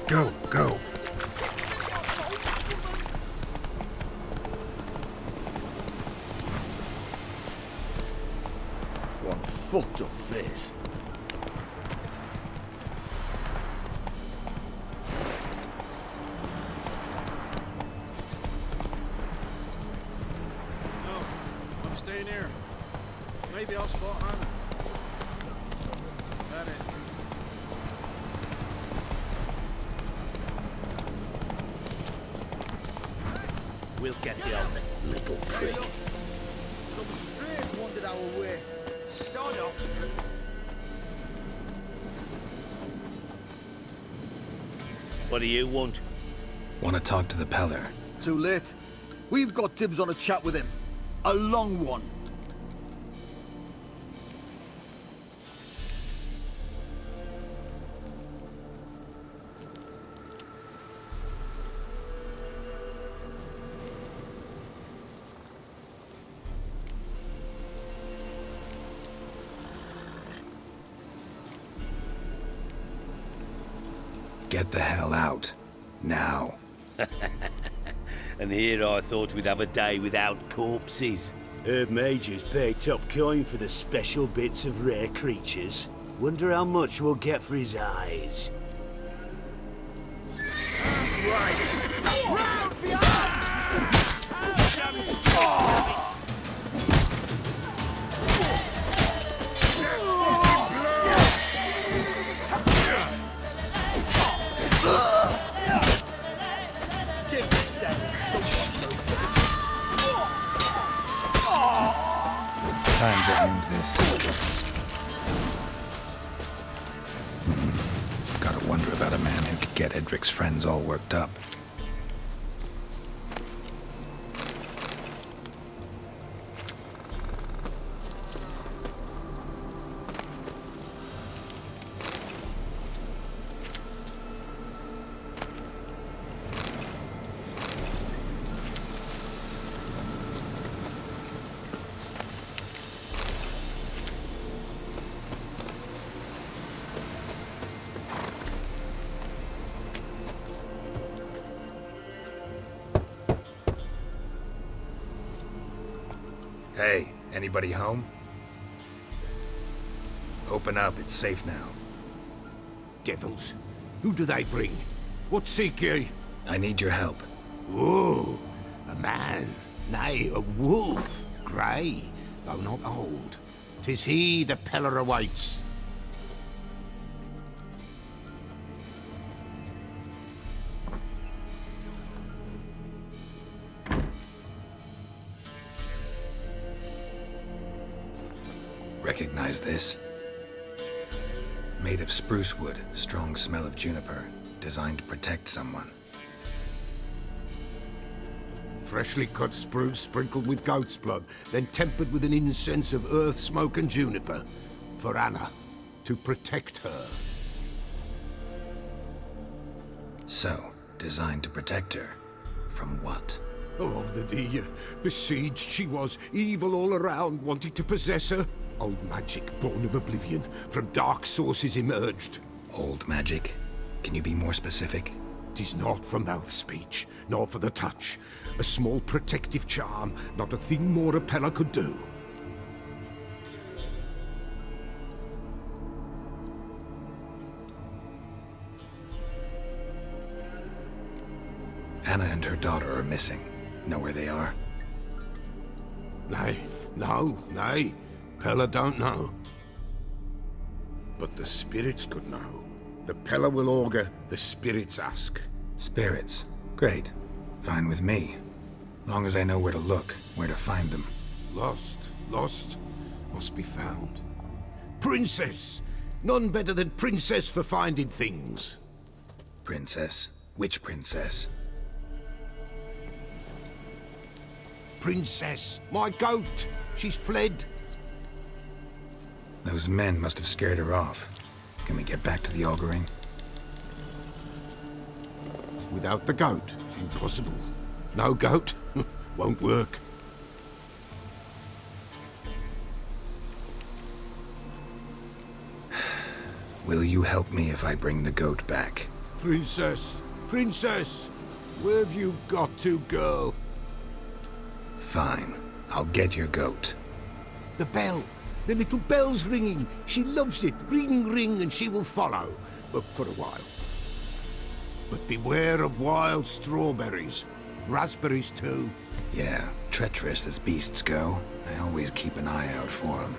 Go, go. One fucked up face. No, I'm staying here. Maybe I'll spot Hannah. That it. We'll get the other little prick. Some strays wandered our way. Sod off. What do you want? Want to talk to the Peller? Too late. We've got dibs on a chat with him. A long one. Get the hell out. Now. And here I thought we'd have a day without corpses. Herb Major's paid top coin for the special bits of rare creatures. Wonder how much we'll get for his eyes. That's right. Round behind! Time to end this. Gotta wonder about a man who could get Edric's friends all worked up. Hey, anybody home? Open up, it's safe now. Devils, who do they bring? What seek ye? I need your help. Oh, a man, nay, a wolf, grey, though not old. 'Tis he the Peller awaits. Recognize this? Made of spruce wood, strong smell of juniper, designed to protect someone. Freshly cut spruce sprinkled with goat's blood, then tempered with an incense of earth, smoke and juniper. For Anna, to protect her. So, designed to protect her. From what? Oh, the besieged she was, evil all around, wanting to possess her. Old magic, born of oblivion, from dark sources emerged. Old magic? Can you be more specific? 'Tis not for mouth speech, nor for the touch. A small protective charm, not a thing more a Pella could do. Anna and her daughter are missing. Know where they are? Nay, nay. Pella don't know. But the spirits could know. The Pella will augur, the spirits ask. Spirits? Great. Fine with me. Long as I know where to look, where to find them. Lost, must be found. Princess! None better than Princess for finding things. Princess? Which princess? Princess, my goat! She's fled. Those men must have scared her off. Can we get back to the auguring? Without the goat, impossible. No goat, won't work. Will you help me if I bring the goat back? Princess, where have you got to, girl? Fine. I'll get your goat. The bell. The little bell's ringing. She loves it. Ring, ring, and she will follow. But for a while. But beware of wild strawberries. Raspberries, too. Yeah, treacherous as beasts go. I always keep an eye out for them.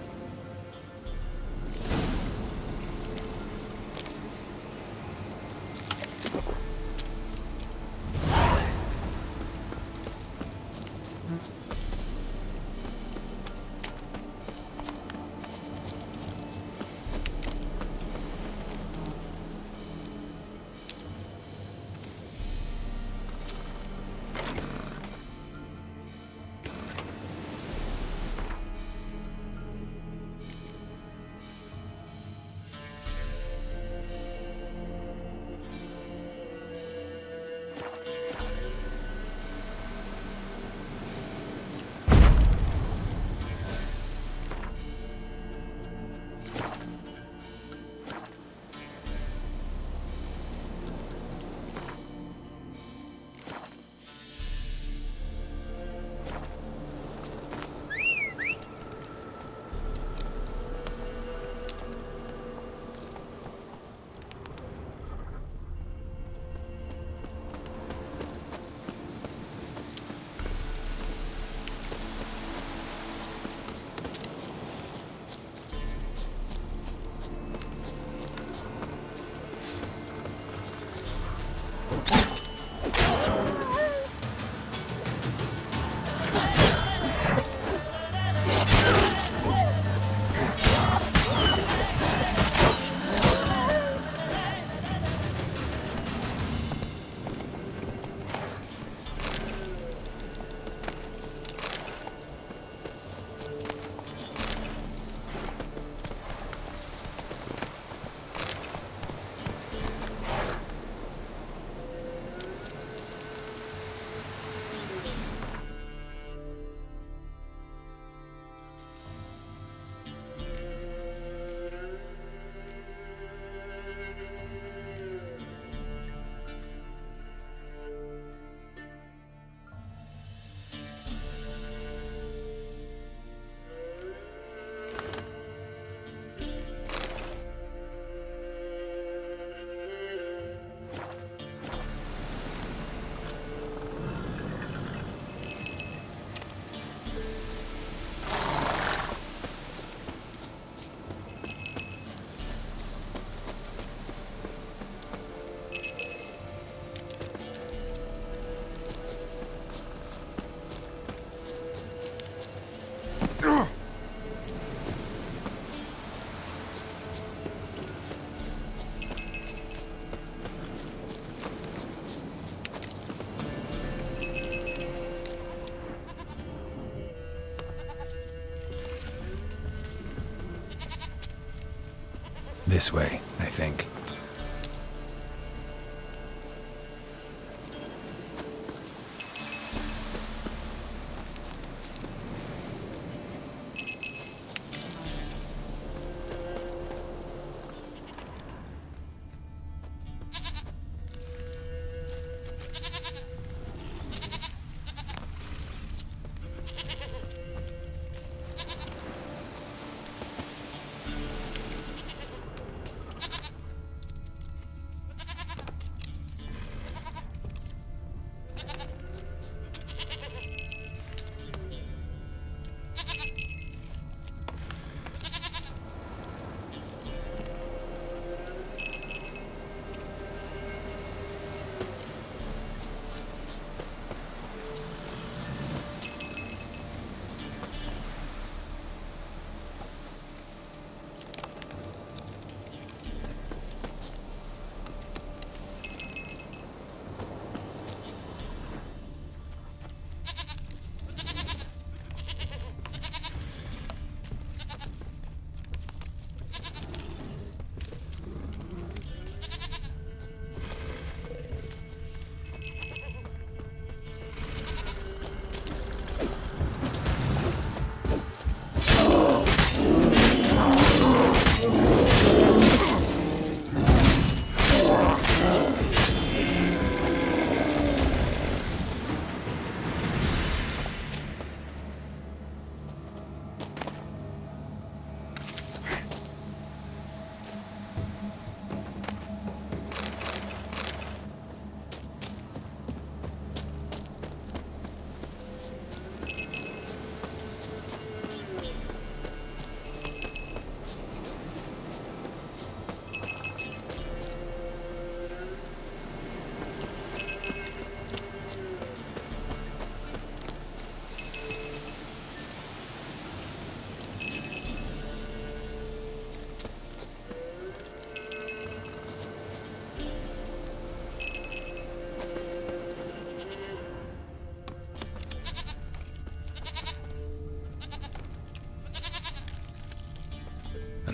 This way, I think.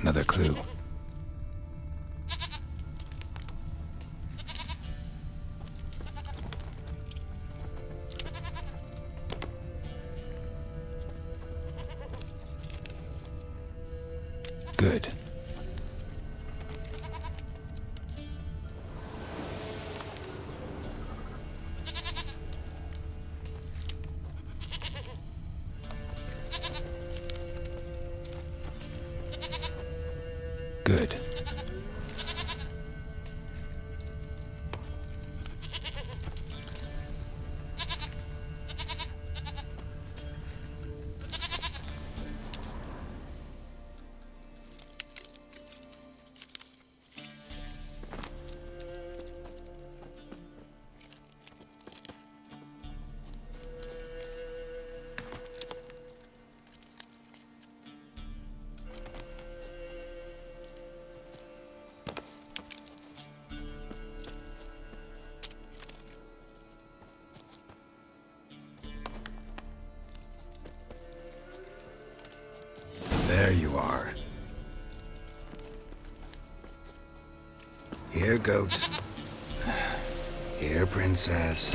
Another clue. Good. Good. There you are. Here, goat. Here, princess.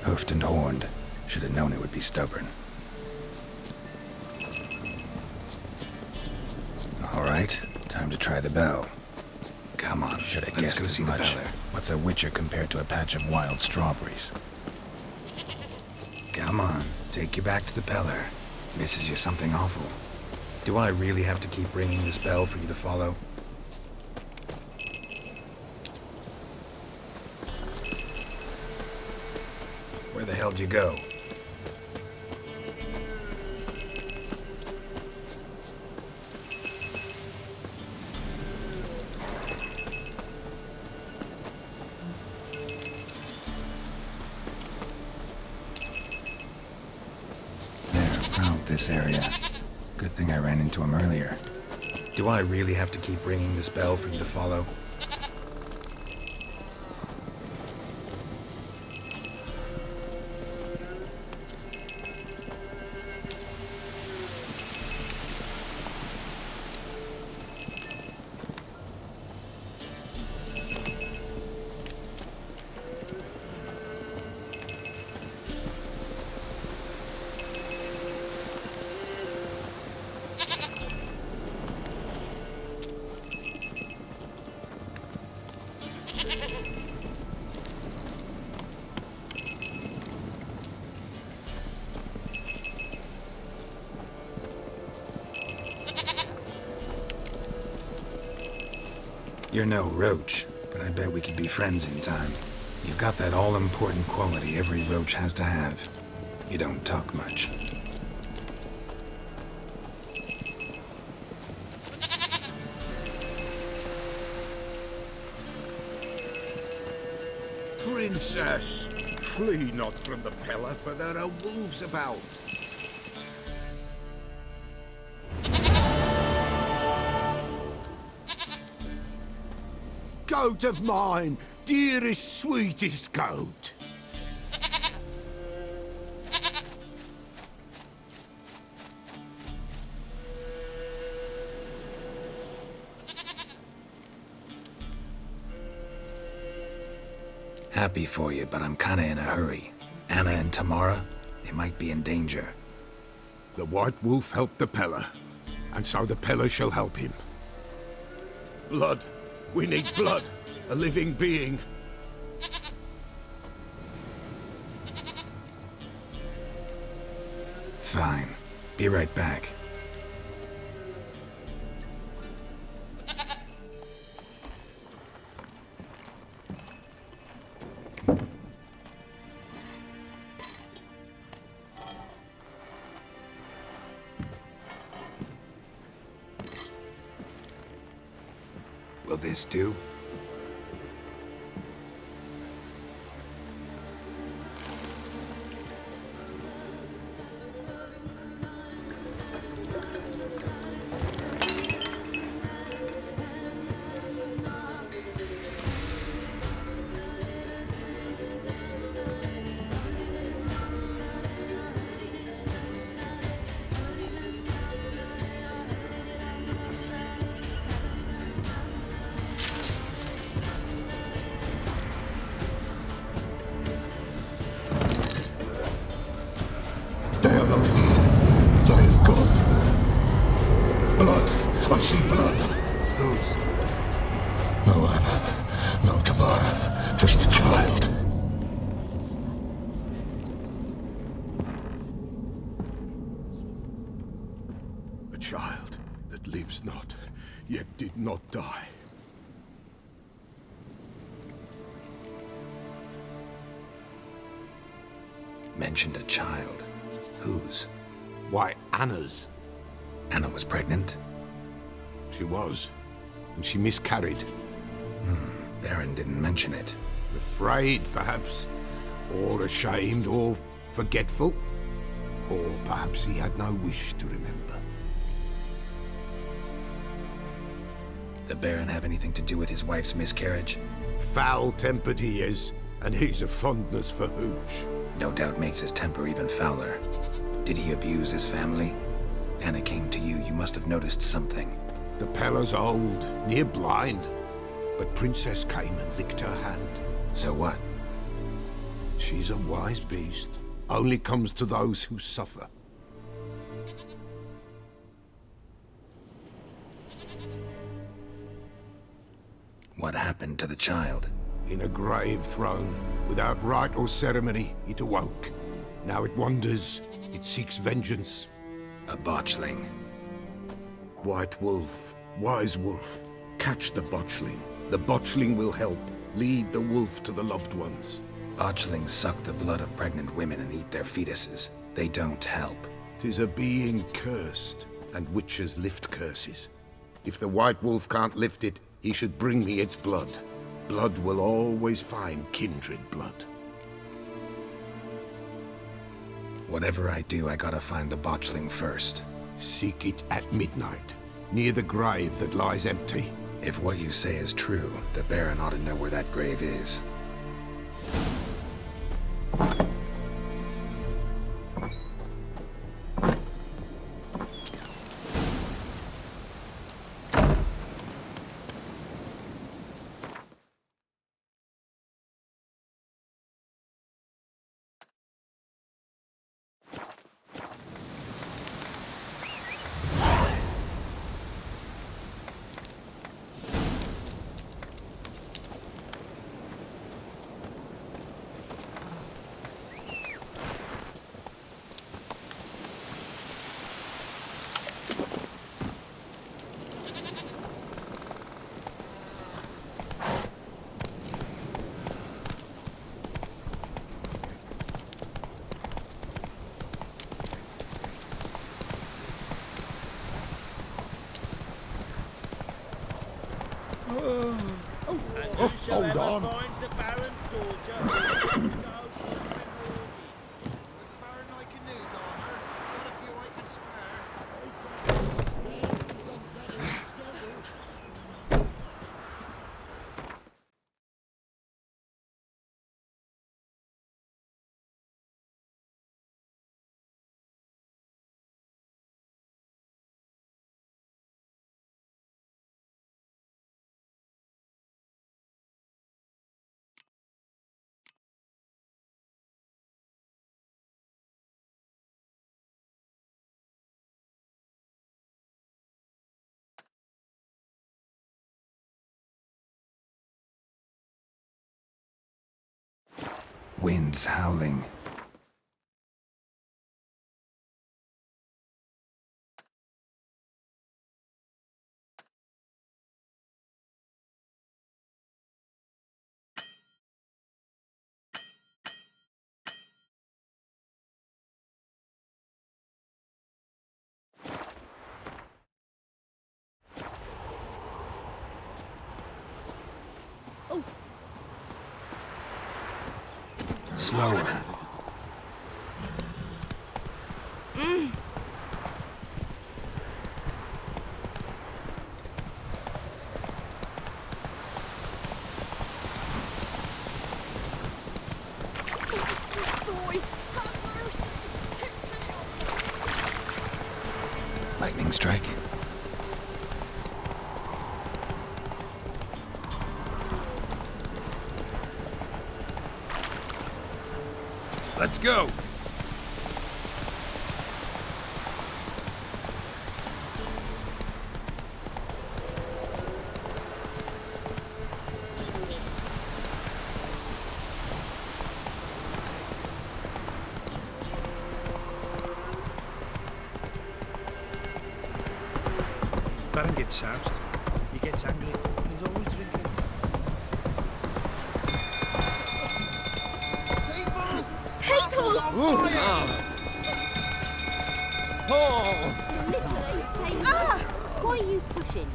Hoofed and horned. Should have known it would be stubborn. All right, time to try the bell. Come on, should have guessed as much. What's a witcher compared to a patch of wild strawberries? Come on, take you back to the Peller. Misses you something awful. Do I really have to keep ringing this bell for you to follow? Where the hell did you go? This area. Good thing I ran into him earlier. Do I really have to keep ringing this bell for you to follow? You're no roach, but I bet we could be friends in time. You've got that all-important quality every roach has to have. You don't talk much. Princess, flee not from the Peller, for there are wolves about. Goat of mine, dearest, sweetest goat. Happy for you, but I'm kinda in a hurry. Anna and Tamara, they might be in danger. The White Wolf helped the Peller, and so the Peller shall help him. Blood. We need blood. A living being. Fine. Be right back. Will this do? cannot hear. They have gone. Blood. I see blood. Whose? No Anna. No Tamara. Just a child. A child that lives not, yet did not die. Mentioned a child. Whose? Why, Anna's. Anna was pregnant? She was. And she miscarried. Baron didn't mention it. Afraid, perhaps. Or ashamed, or forgetful. Or perhaps he had no wish to remember. The Baron have anything to do with his wife's miscarriage? Foul-tempered he is, and he's a fondness for hooch. No doubt makes his temper even fouler. Did he abuse his family? Anna came to you. You must have noticed something. The Pella's old, near blind. But Princess came and licked her hand. So what? She's a wise beast. Only comes to those who suffer. What happened to the child? In a grave thrown, without rite or ceremony, it awoke. Now it wanders, it seeks vengeance. A botchling. White wolf, wise wolf, catch the botchling. The botchling will help, lead the wolf to the loved ones. Botchlings suck the blood of pregnant women and eat their fetuses. They don't help. 'Tis a being cursed, and witches lift curses. If the white wolf can't lift it, he should bring me its blood. Blood will always find kindred blood. Whatever I do, I gotta find the botchling first. Seek it at midnight, near the grave that lies empty. If what you say is true, the Baron ought to know where that grave is. Hold on. Finds the Baron's daughter. Winds howling. Slower. Lightning strike. Let's go. Baron gets soused. He gets angry. And he's always drinking. People! Why are you pushing?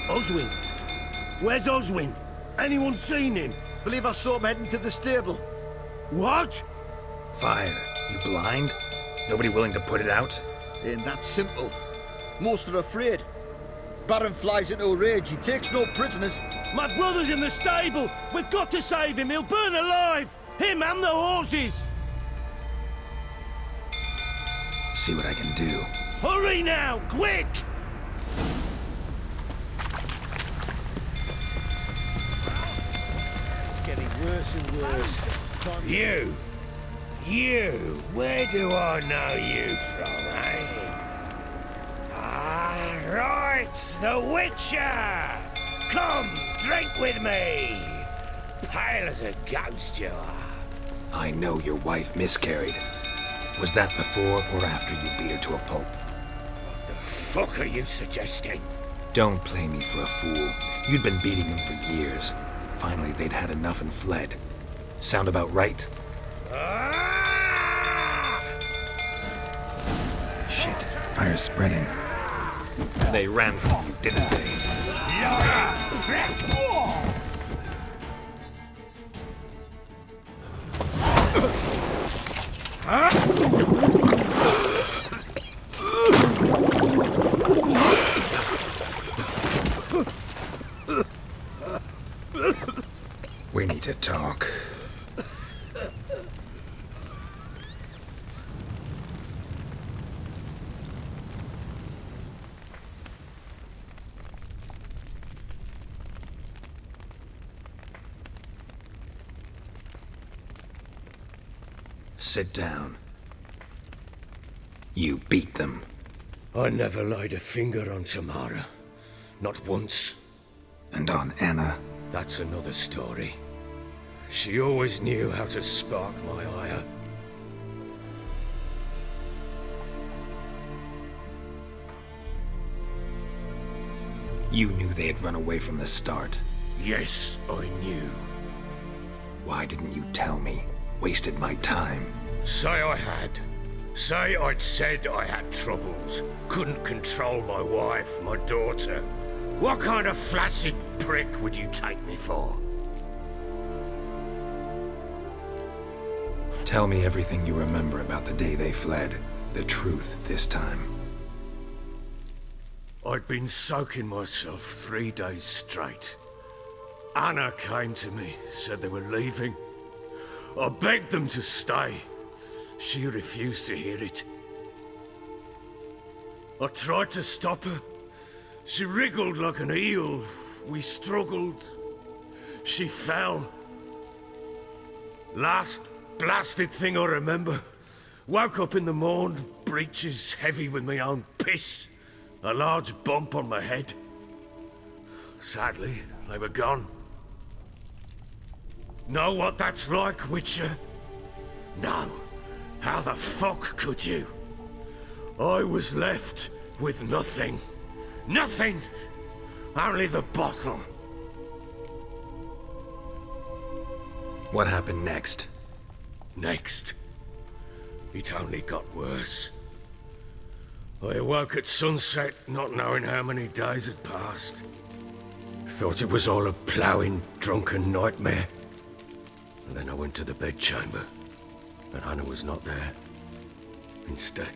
Oswin? Where's Oswin? Anyone seen him? Believe I saw him heading to the stable. What? Fire. You blind? Nobody willing to put it out? Ain't that simple. Most are afraid. Baron flies into a rage. He takes no prisoners. My brother's in the stable. We've got to save him. He'll burn alive. Him and the horses. See what I can do. Hurry now, quick! It's getting worse and worse. You, where do I know you from, eh? Ah, right, the Witcher! Come, drink with me! Pale as a ghost you are. I know your wife miscarried. Was that before or after you beat her to a pulp? What the fuck are you suggesting? Don't play me for a fool. You'd been beating them for years. Finally, they'd had enough and fled. Sound about right? Shit, fire's spreading. They ran from you, didn't they? You're a prick! We need to talk. Sit down. You beat them. I never laid a finger on Tamara. Not once. And on Anna? That's another story. She always knew how to spark my ire. You knew they had run away from the start. Yes, I knew. Why didn't you tell me? Wasted my time. Say I had. Say I'd said I had troubles. Couldn't control my wife, my daughter. What kind of flaccid prick would you take me for? Tell me everything you remember about the day they fled. The truth this time. I'd been soaking myself 3 days straight. Anna came to me, said they were leaving. I begged them to stay. She refused to hear it. I tried to stop her. She wriggled like an eel. We struggled. She fell. Last blasted thing I remember. Woke up in the morn, breeches heavy with my own piss. A large bump on my head. Sadly, they were gone. Know what that's like, Witcher? No. How the fuck could you? I was left with nothing. Nothing! Only the bottle. What happened next? Next? It only got worse. I awoke at sunset, not knowing how many days had passed. Thought it was all a ploughing, drunken nightmare. And then I went to the bedchamber, but Anna was not there. Instead,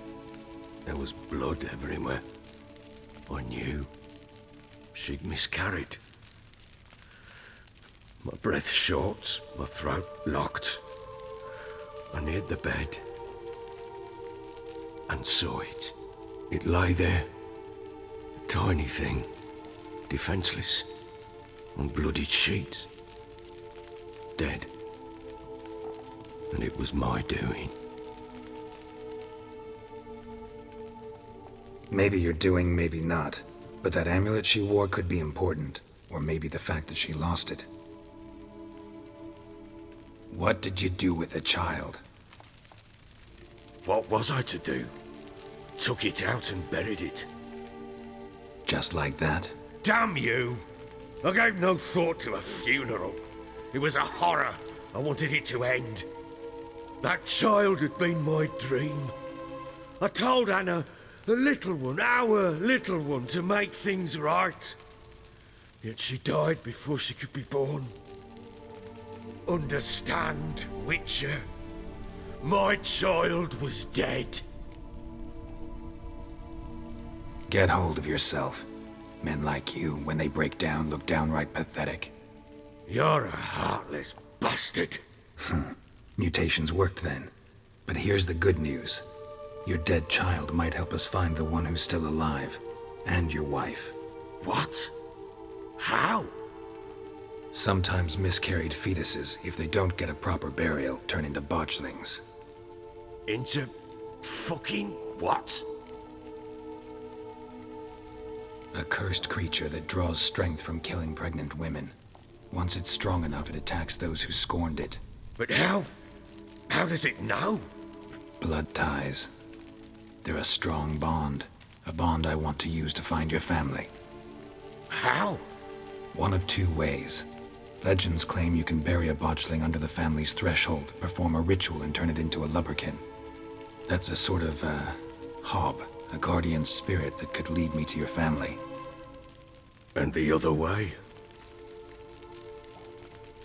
there was blood everywhere. I knew she'd miscarried. My breath short, my throat locked. I neared the bed and saw it. It lay there, Tiny thing. Defenseless. On bloodied sheets. Dead. And it was my doing. Maybe you're doing, maybe not. But that amulet she wore could be important. Or maybe the fact that she lost it. What did you do with the child? What was I to do? Took it out and buried it. Just like that? Damn you! I gave no thought to a funeral. It was a horror. I wanted it to end. That child had been my dream. I told Anna, the little one, our little one, to make things right. Yet she died before she could be born. Understand, Witcher? My child was dead. Get hold of yourself. Men like you, when they break down, look downright pathetic. You're a heartless bastard. Mutations worked then. But here's the good news. Your dead child might help us find the one who's still alive. And your wife. What? How? Sometimes miscarried fetuses, if they don't get a proper burial, turn into botchlings. Into fucking what? A cursed creature that draws strength from killing pregnant women. Once it's strong enough, it attacks those who scorned it. But how? How does it know? Blood ties. They're a strong bond. A bond I want to use to find your family. How? One of two ways. Legends claim you can bury a botchling under the family's threshold, perform a ritual, and turn it into a lubberkin. That's a sort of, hob, a guardian spirit that could lead me to your family. And the other way?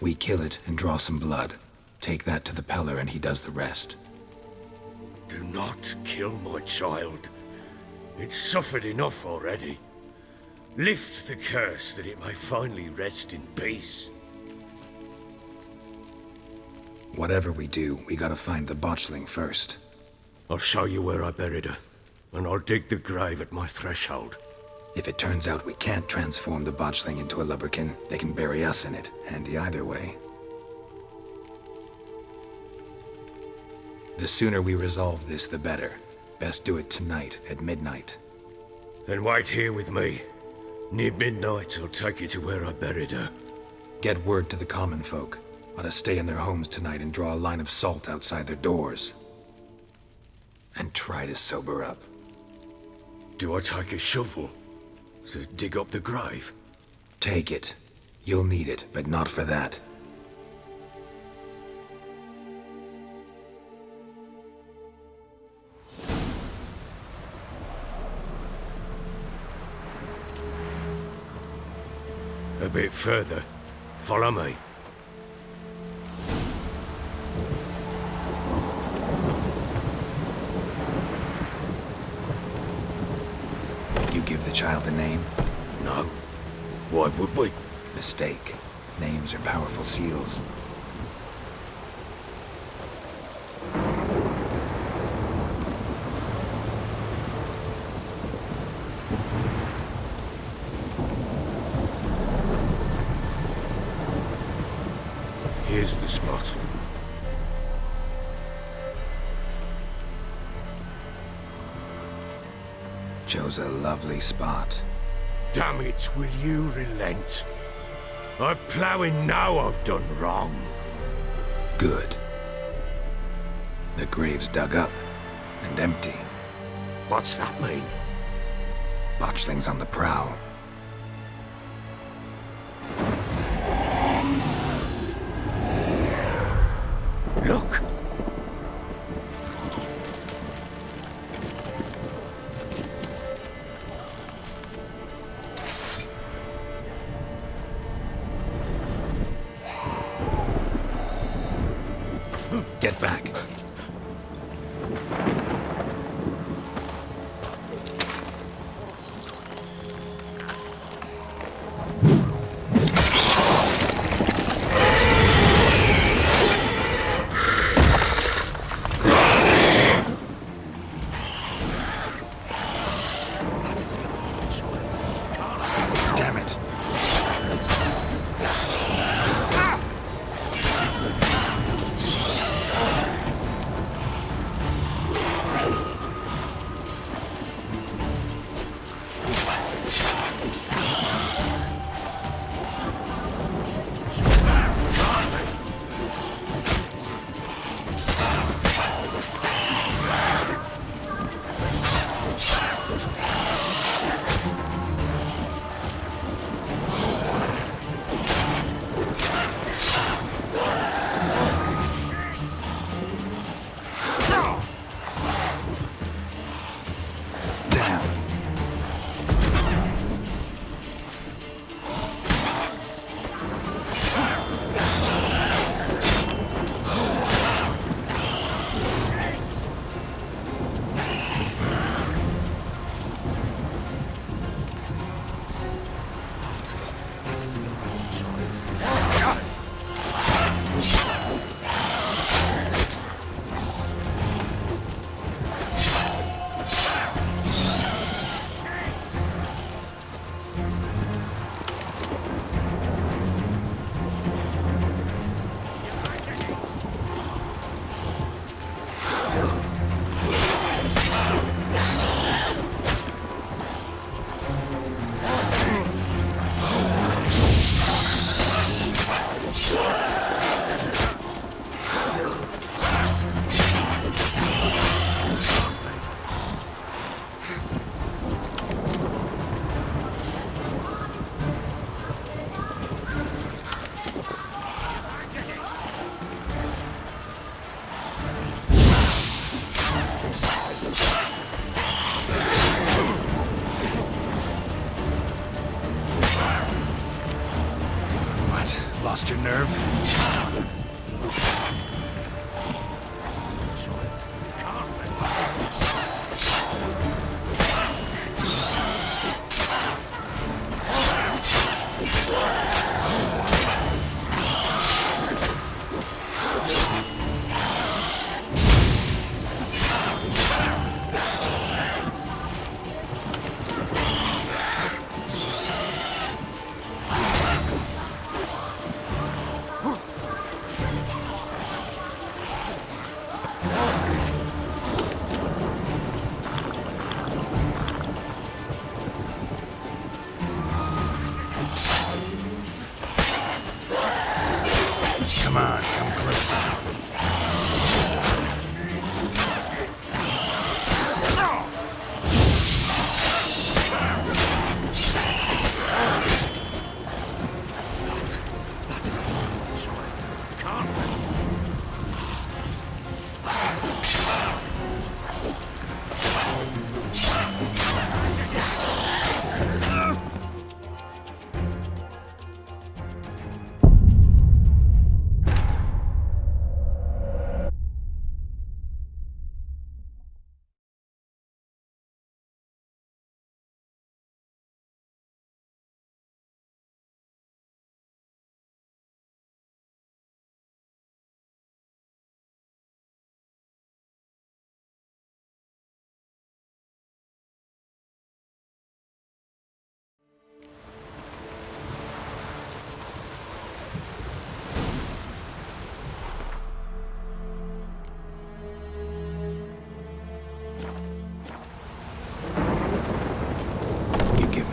We kill it and draw some blood. Take that to the Peller and he does the rest. Do not kill my child. It's suffered enough already. Lift the curse that it may finally rest in peace. Whatever we do, we gotta find the botchling first. I'll show you where I buried her, and I'll dig the grave at my threshold. If it turns out we can't transform the botchling into a lubberkin, they can bury us in it. Handy either way. The sooner we resolve this, the better. Best do it tonight, at midnight. Then wait here with me. Near midnight, I'll take you to where I buried her. Get word to the common folk. Ought to stay in their homes tonight and draw a line of salt outside their doors. And try to sober up. Do I take a shovel to dig up the grave? Take it. You'll need it, but not for that. A bit further. Follow me. You give the child a name? No. Why would we? Mistake. Names are powerful seals. Here's the spot. Chose a lovely spot. Damn it, will you relent? I'm ploughing now I've done wrong. Good. The grave's dug up and empty. What's that mean? Botchling's on the prowl. Look! Get back. That is not my child. nerve. Come on, come closer. That is not child. Can't.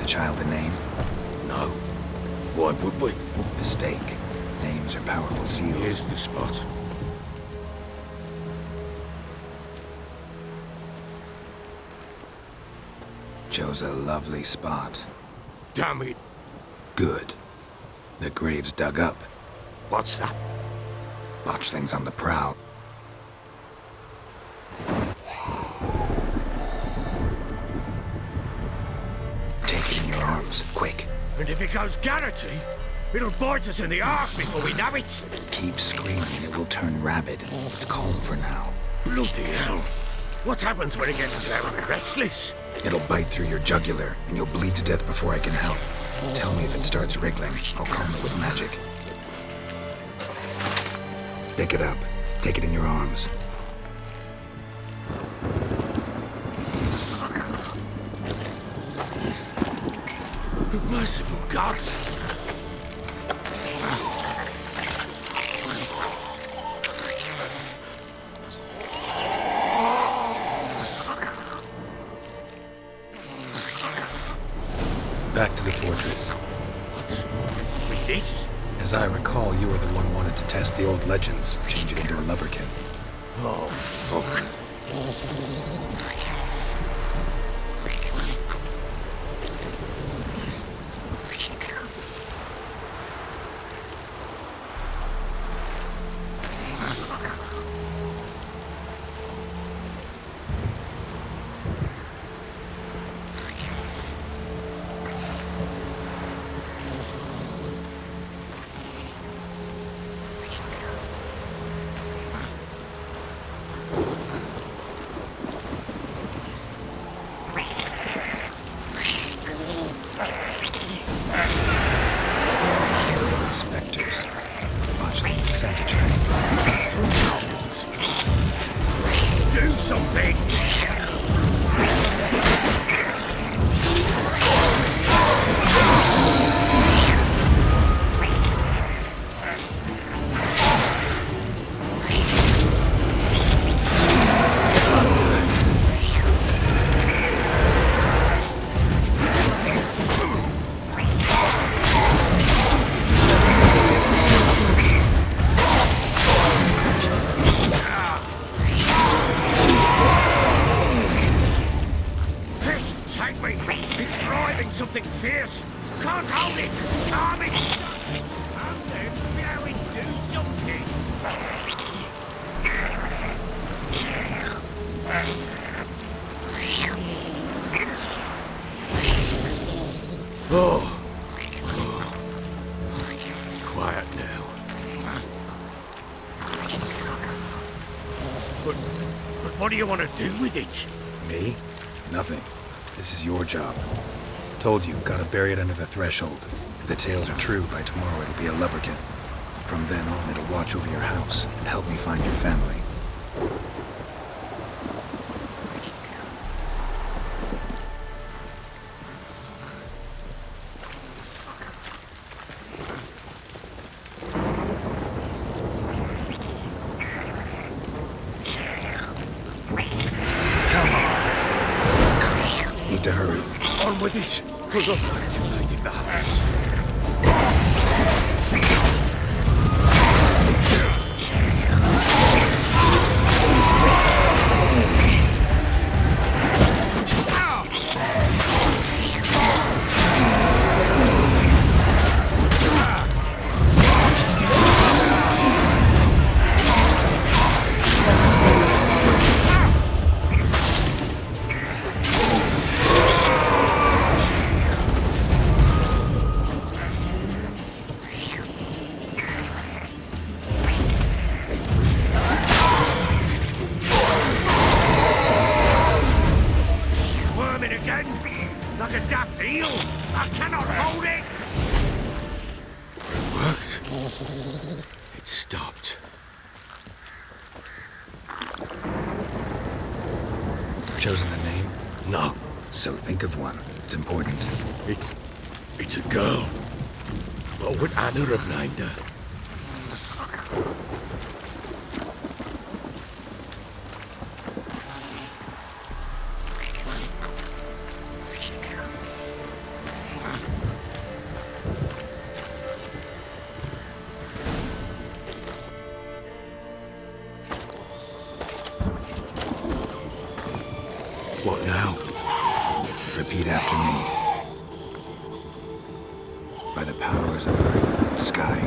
Child a name? No. Why would we? Mistake. Names are powerful seals. Here's the spot. Chose a lovely spot. Damn it. Good. The grave's dug up. What's that? Botchlings on the prowl. Take it in your arms, quick. And if it goes Garrity, it'll bite us in the arse before we know it. Keep screaming, it will turn rabid. It's calm for now. Bloody hell. What happens when it gets very restless? It'll bite through your jugular, and you'll bleed to death before I can help. Tell me if it starts wriggling. I'll calm it with magic. Pick it up. Take it in your arms. Merciful gods! Back to the fortress. What? With this? As I recall, you were the one wanted to test the old legends, change it into a lubricant. Oh, fuck. Spectres. Botchlings sent to train. Do something! It's thriving something fierce. Can't hold it. Calm it. Stand there. Barry, do something. Oh. Quiet now. But what do you want to do with it? Me? Nothing. This is your job. Told you, gotta bury it under the threshold. If the tales are true, by tomorrow it'll be a lubberkin. From then on, it'll watch over your house and help me find your family. Need to hurry. On with it! We're not going to lady the house. Like a daft eel! I cannot hold it! It worked. It stopped. Chosen a name? No. So think of one. It's important. It's a girl. What would Anna have named her? What now? Repeat after me. By the powers of earth and sky.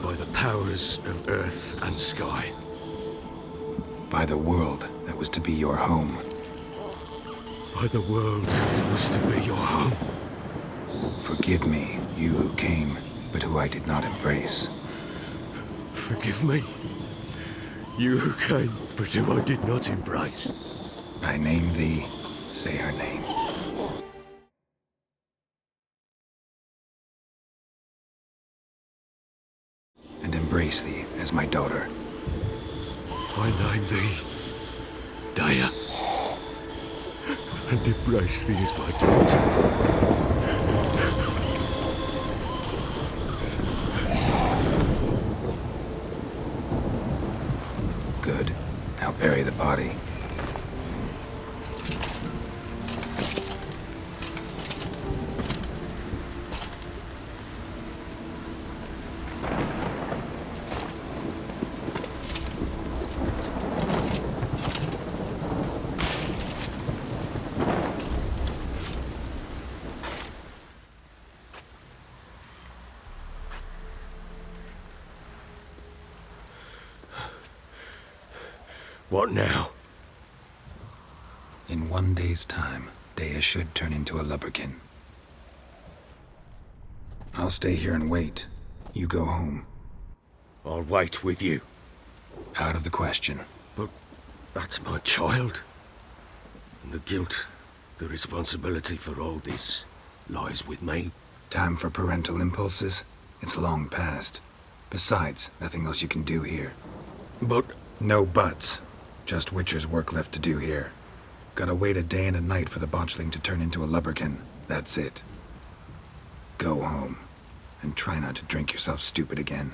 By the powers of earth and sky. By the world that was to be your home. By the world that was to be your home. Forgive me, you who came, but who I did not embrace. Forgive me. You who came, but who I did not embrace. I name thee. Say her name. And embrace thee as my daughter. I name thee Daya. And embrace thee as my daughter. Good. Now bury the body. What now? In 1 day's time, Daya should turn into a lubberkin. I'll stay here and wait. You go home. I'll wait with you. Out of the question. But that's my child. And the guilt, the responsibility for all this lies with me. Time for parental impulses? It's long past. Besides, nothing else you can do here. But... No buts. Just Witcher's work left to do here. Gotta wait a day and a night for the botchling to turn into a lubberkin. That's it. Go home. And try not to drink yourself stupid again.